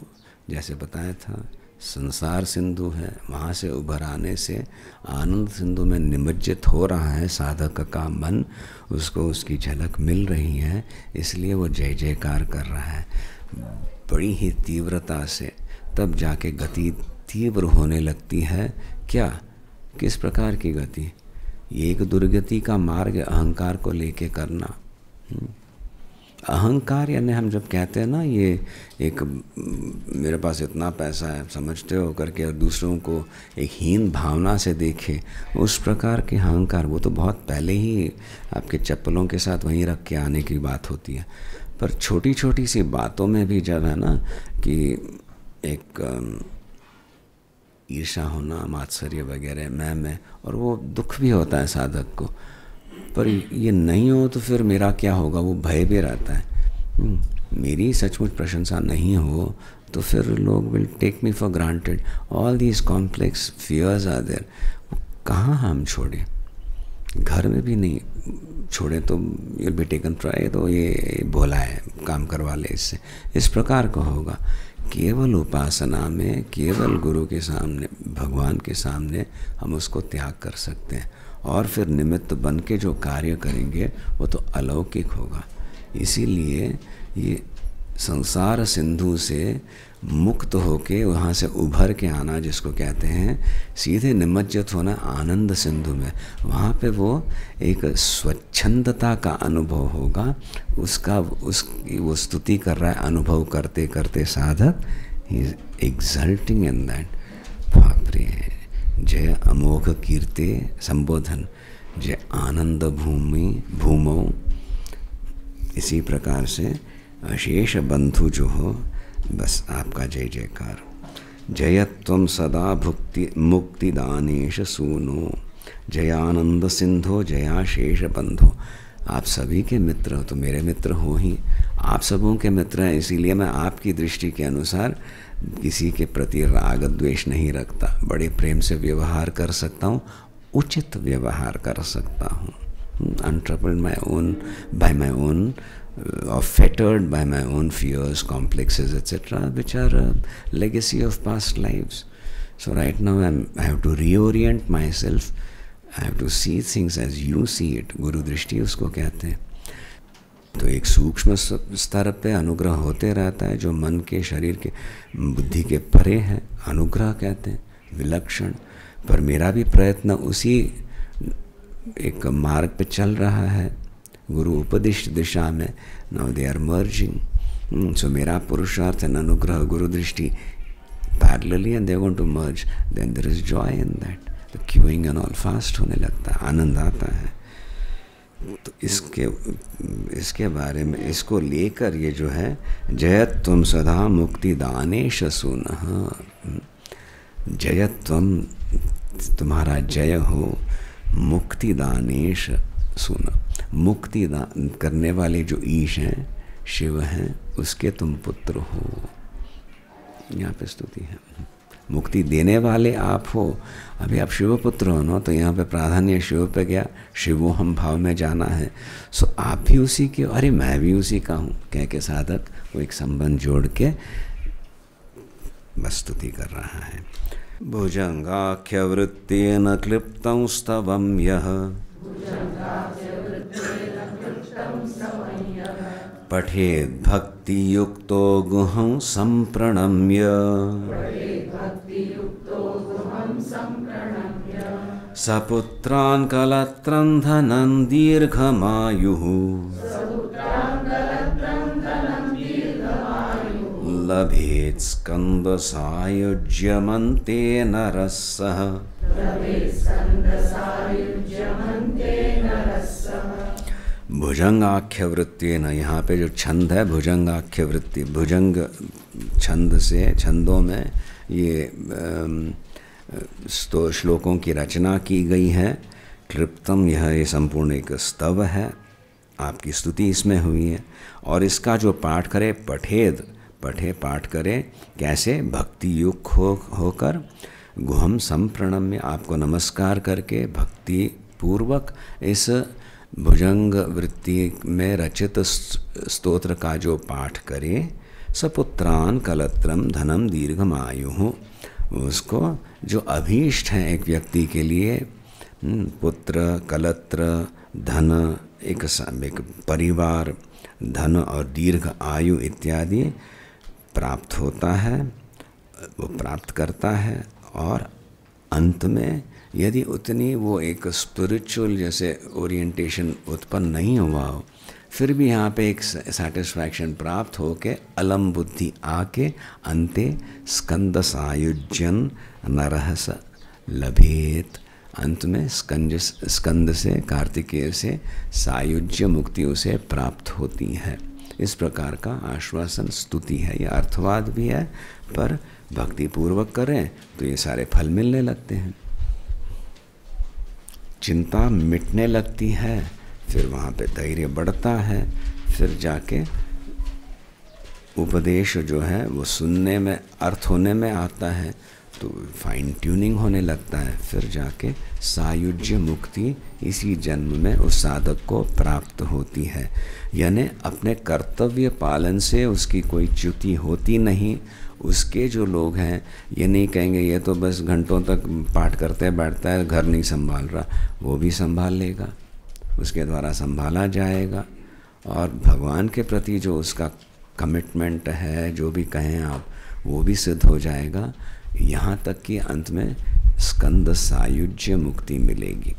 S1: जैसे बताया था संसार सिंधु है, वहाँ से उभर आने से आनंद सिंधु में निमज्जित हो रहा है साधक का मन, उसको उसकी झलक मिल रही है, इसलिए वो जय जयकार कर रहा है बड़ी ही तीव्रता से। तब जाके गति तीव्र होने लगती है। क्या, किस प्रकार की गति? एक दुर्गति का मार्ग अहंकार को लेके करना। अहंकार यानी हम जब कहते हैं ना, ये एक मेरे पास इतना पैसा है समझते हो करके, और दूसरों को एक हीन भावना से देखे, उस प्रकार के अहंकार, वो तो बहुत पहले ही आपके चप्पलों के साथ वहीं रख के आने की बात होती है। पर छोटी छोटी सी बातों में भी जब है ना कि एक ईर्षा होना, मात्सर्य वगैरह, मैं, और वो दुख भी होता है साधक को। पर ये नहीं हो तो फिर मेरा क्या होगा, वो भय भी रहता है। मेरी सचमुच प्रशंसा नहीं हो तो फिर लोग will take me for granted. All these complex fears are there. कहाँ हम छोड़े, घर में भी नहीं छोड़े तो यूल बी टेकन ट्राई, तो ये भोला है, काम करवा ले इससे, इस प्रकार का होगा। केवल उपासना में, केवल गुरु के सामने, भगवान के सामने हम उसको त्याग कर सकते हैं, और फिर निमित्त बन के जो कार्य करेंगे वो तो अलौकिक होगा। इसीलिए ये संसार सिंधु से मुक्त होके वहाँ से उभर के आना, जिसको कहते हैं सीधे निमज्जित होना आनंद सिंधु में, वहाँ पे वो एक स्वच्छंदता का अनुभव होगा। उसका वो स्तुति कर रहा है, अनुभव करते करते साधक he is exulting in that. बाप रे, जय अमोघ कीर्ते संबोधन, जय आनंद भूमौ इसी प्रकार से अशेष बंधु जो हो, बस आपका जय जयकार। जयत्वम सदा भुक्ति मुक्तिदानेश सूनो, जयानंद सिंधो जयाशेष बंधो। आप सभी के मित्र हो तो मेरे मित्र हो ही, आप सबों के मित्र हैं, इसीलिए मैं आपकी दृष्टि के अनुसार किसी के प्रति राग द्वेष नहीं रखता, बड़े प्रेम से व्यवहार कर सकता हूँ, उचित व्यवहार कर सकता हूँ, untroubled by my own or fettered by my own fears, complexes, etc., which are a legacy of past lives. So right now I have to reorient myself. I have to see things as you see it. गुरु दृष्टि उसको कहते हैं। तो एक सूक्ष्म स्तर पे अनुग्रह होते रहता है जो मन के, शरीर के, बुद्धि के परे है, अनुग्रह कहते हैं, विलक्षण। पर मेरा भी प्रयत्न उसी एक मार्ग पे चल रहा है, गुरु उपदिष्ट दिशा में। Now they are merging. So मेरा पुरुषार्थ एंड अनुग्रह, गुरु दृष्टि parallelly, and they are going to merge. Then there is joy in that. तो क्यूइंग एंड ऑल फास्ट होने लगता है, आनंद आता है। तो इसके बारे में, इसको लेकर ये जो है, जयत्वम सदा मुक्ति दानेश सुनः, जयत्वम तुम्हारा जय हो, मुक्ति दानेश सुन, मुक्ति दान करने वाले जो ईश हैं, शिव हैं, उसके तुम पुत्र हो। यहाँ पे स्तुति है, मुक्ति देने वाले आप हो। अभी आप शिव पुत्र हो ना, तो यहाँ पे प्राधान्य शिव पे गया, शिवो हम भाव में जाना है। सो आप भी उसी के, अरे मैं भी उसी का हूँ कह के साधक वो एक संबंध जोड़ के बस स्तुति कर रहा है। भुजंगाख्य वृत्तेन क्लिप्तं स्तवं यः, पठेद् भक्ति युक्तो गुहं संप्रणम्य, सपुत्रान् कलत्रं धनं दीर्घमायुः, लभेत् स्कंद सायुज्यमन्ते नरस्सः। भुजंगाख्य वृत्ति न, यहाँ पे जो छंद है भुजंगाख्य वृत्ति, भुजंग छंद से, छंदों में ये श्लोकों की रचना की गई है। क्लिप्तम, यह ये संपूर्ण एक स्तव है, आपकी स्तुति इसमें हुई है। और इसका जो पाठ करे, पठेद, पठे पाठ करे, कैसे? भक्ति युक्त होकर, गुहम संप्रणम्य, आपको नमस्कार करके भक्ति पूर्वक इस भुजंग वृत्ति में रचित स्तोत्र का जो पाठ करे। सपुत्रान कलत्रम धनम दीर्घमायु, उसको जो अभीष्ट हैं एक व्यक्ति के लिए, पुत्र, कलत्र, धन, एक परिवार, धन और दीर्घ आयु इत्यादि प्राप्त होता है, वो प्राप्त करता है। और अंत में यदि उतनी वो एक स्पिरिचुअल जैसे ओरिएंटेशन उत्पन्न नहीं हुआ हो, फिर भी यहाँ पे एक सेटिस्फैक्शन प्राप्त हो के अलम बुद्धि आके अंते स्कंद सायुज्यन नरहस लभेत, अंत में स्कंद से, कार्तिकेय से सायुज्य मुक्ति उसे प्राप्त होती है। इस प्रकार का आश्वासन स्तुति है। यह अर्थवाद भी है, पर भक्ति पूर्वक करें तो ये सारे फल मिलने लगते हैं। चिंता मिटने लगती है, फिर वहाँ पे धैर्य बढ़ता है, फिर जाके उपदेश जो है वो सुनने में, अर्थ होने में आता है, तो फाइन ट्यूनिंग होने लगता है, फिर जाके सायुज्य मुक्ति इसी जन्म में उस साधक को प्राप्त होती है। यानी अपने कर्तव्य पालन से उसकी कोई च्युति होती नहीं। उसके जो लोग हैं ये नहीं कहेंगे ये तो बस घंटों तक पाठ करते बैठता है, घर नहीं संभाल रहा, वो भी संभाल लेगा, उसके द्वारा संभाला जाएगा। और भगवान के प्रति जो उसका कमिटमेंट है, जो भी कहें आप, वो भी सिद्ध हो जाएगा। यहाँ तक कि अंत में स्कंद सायुज्य मुक्ति मिलेगी।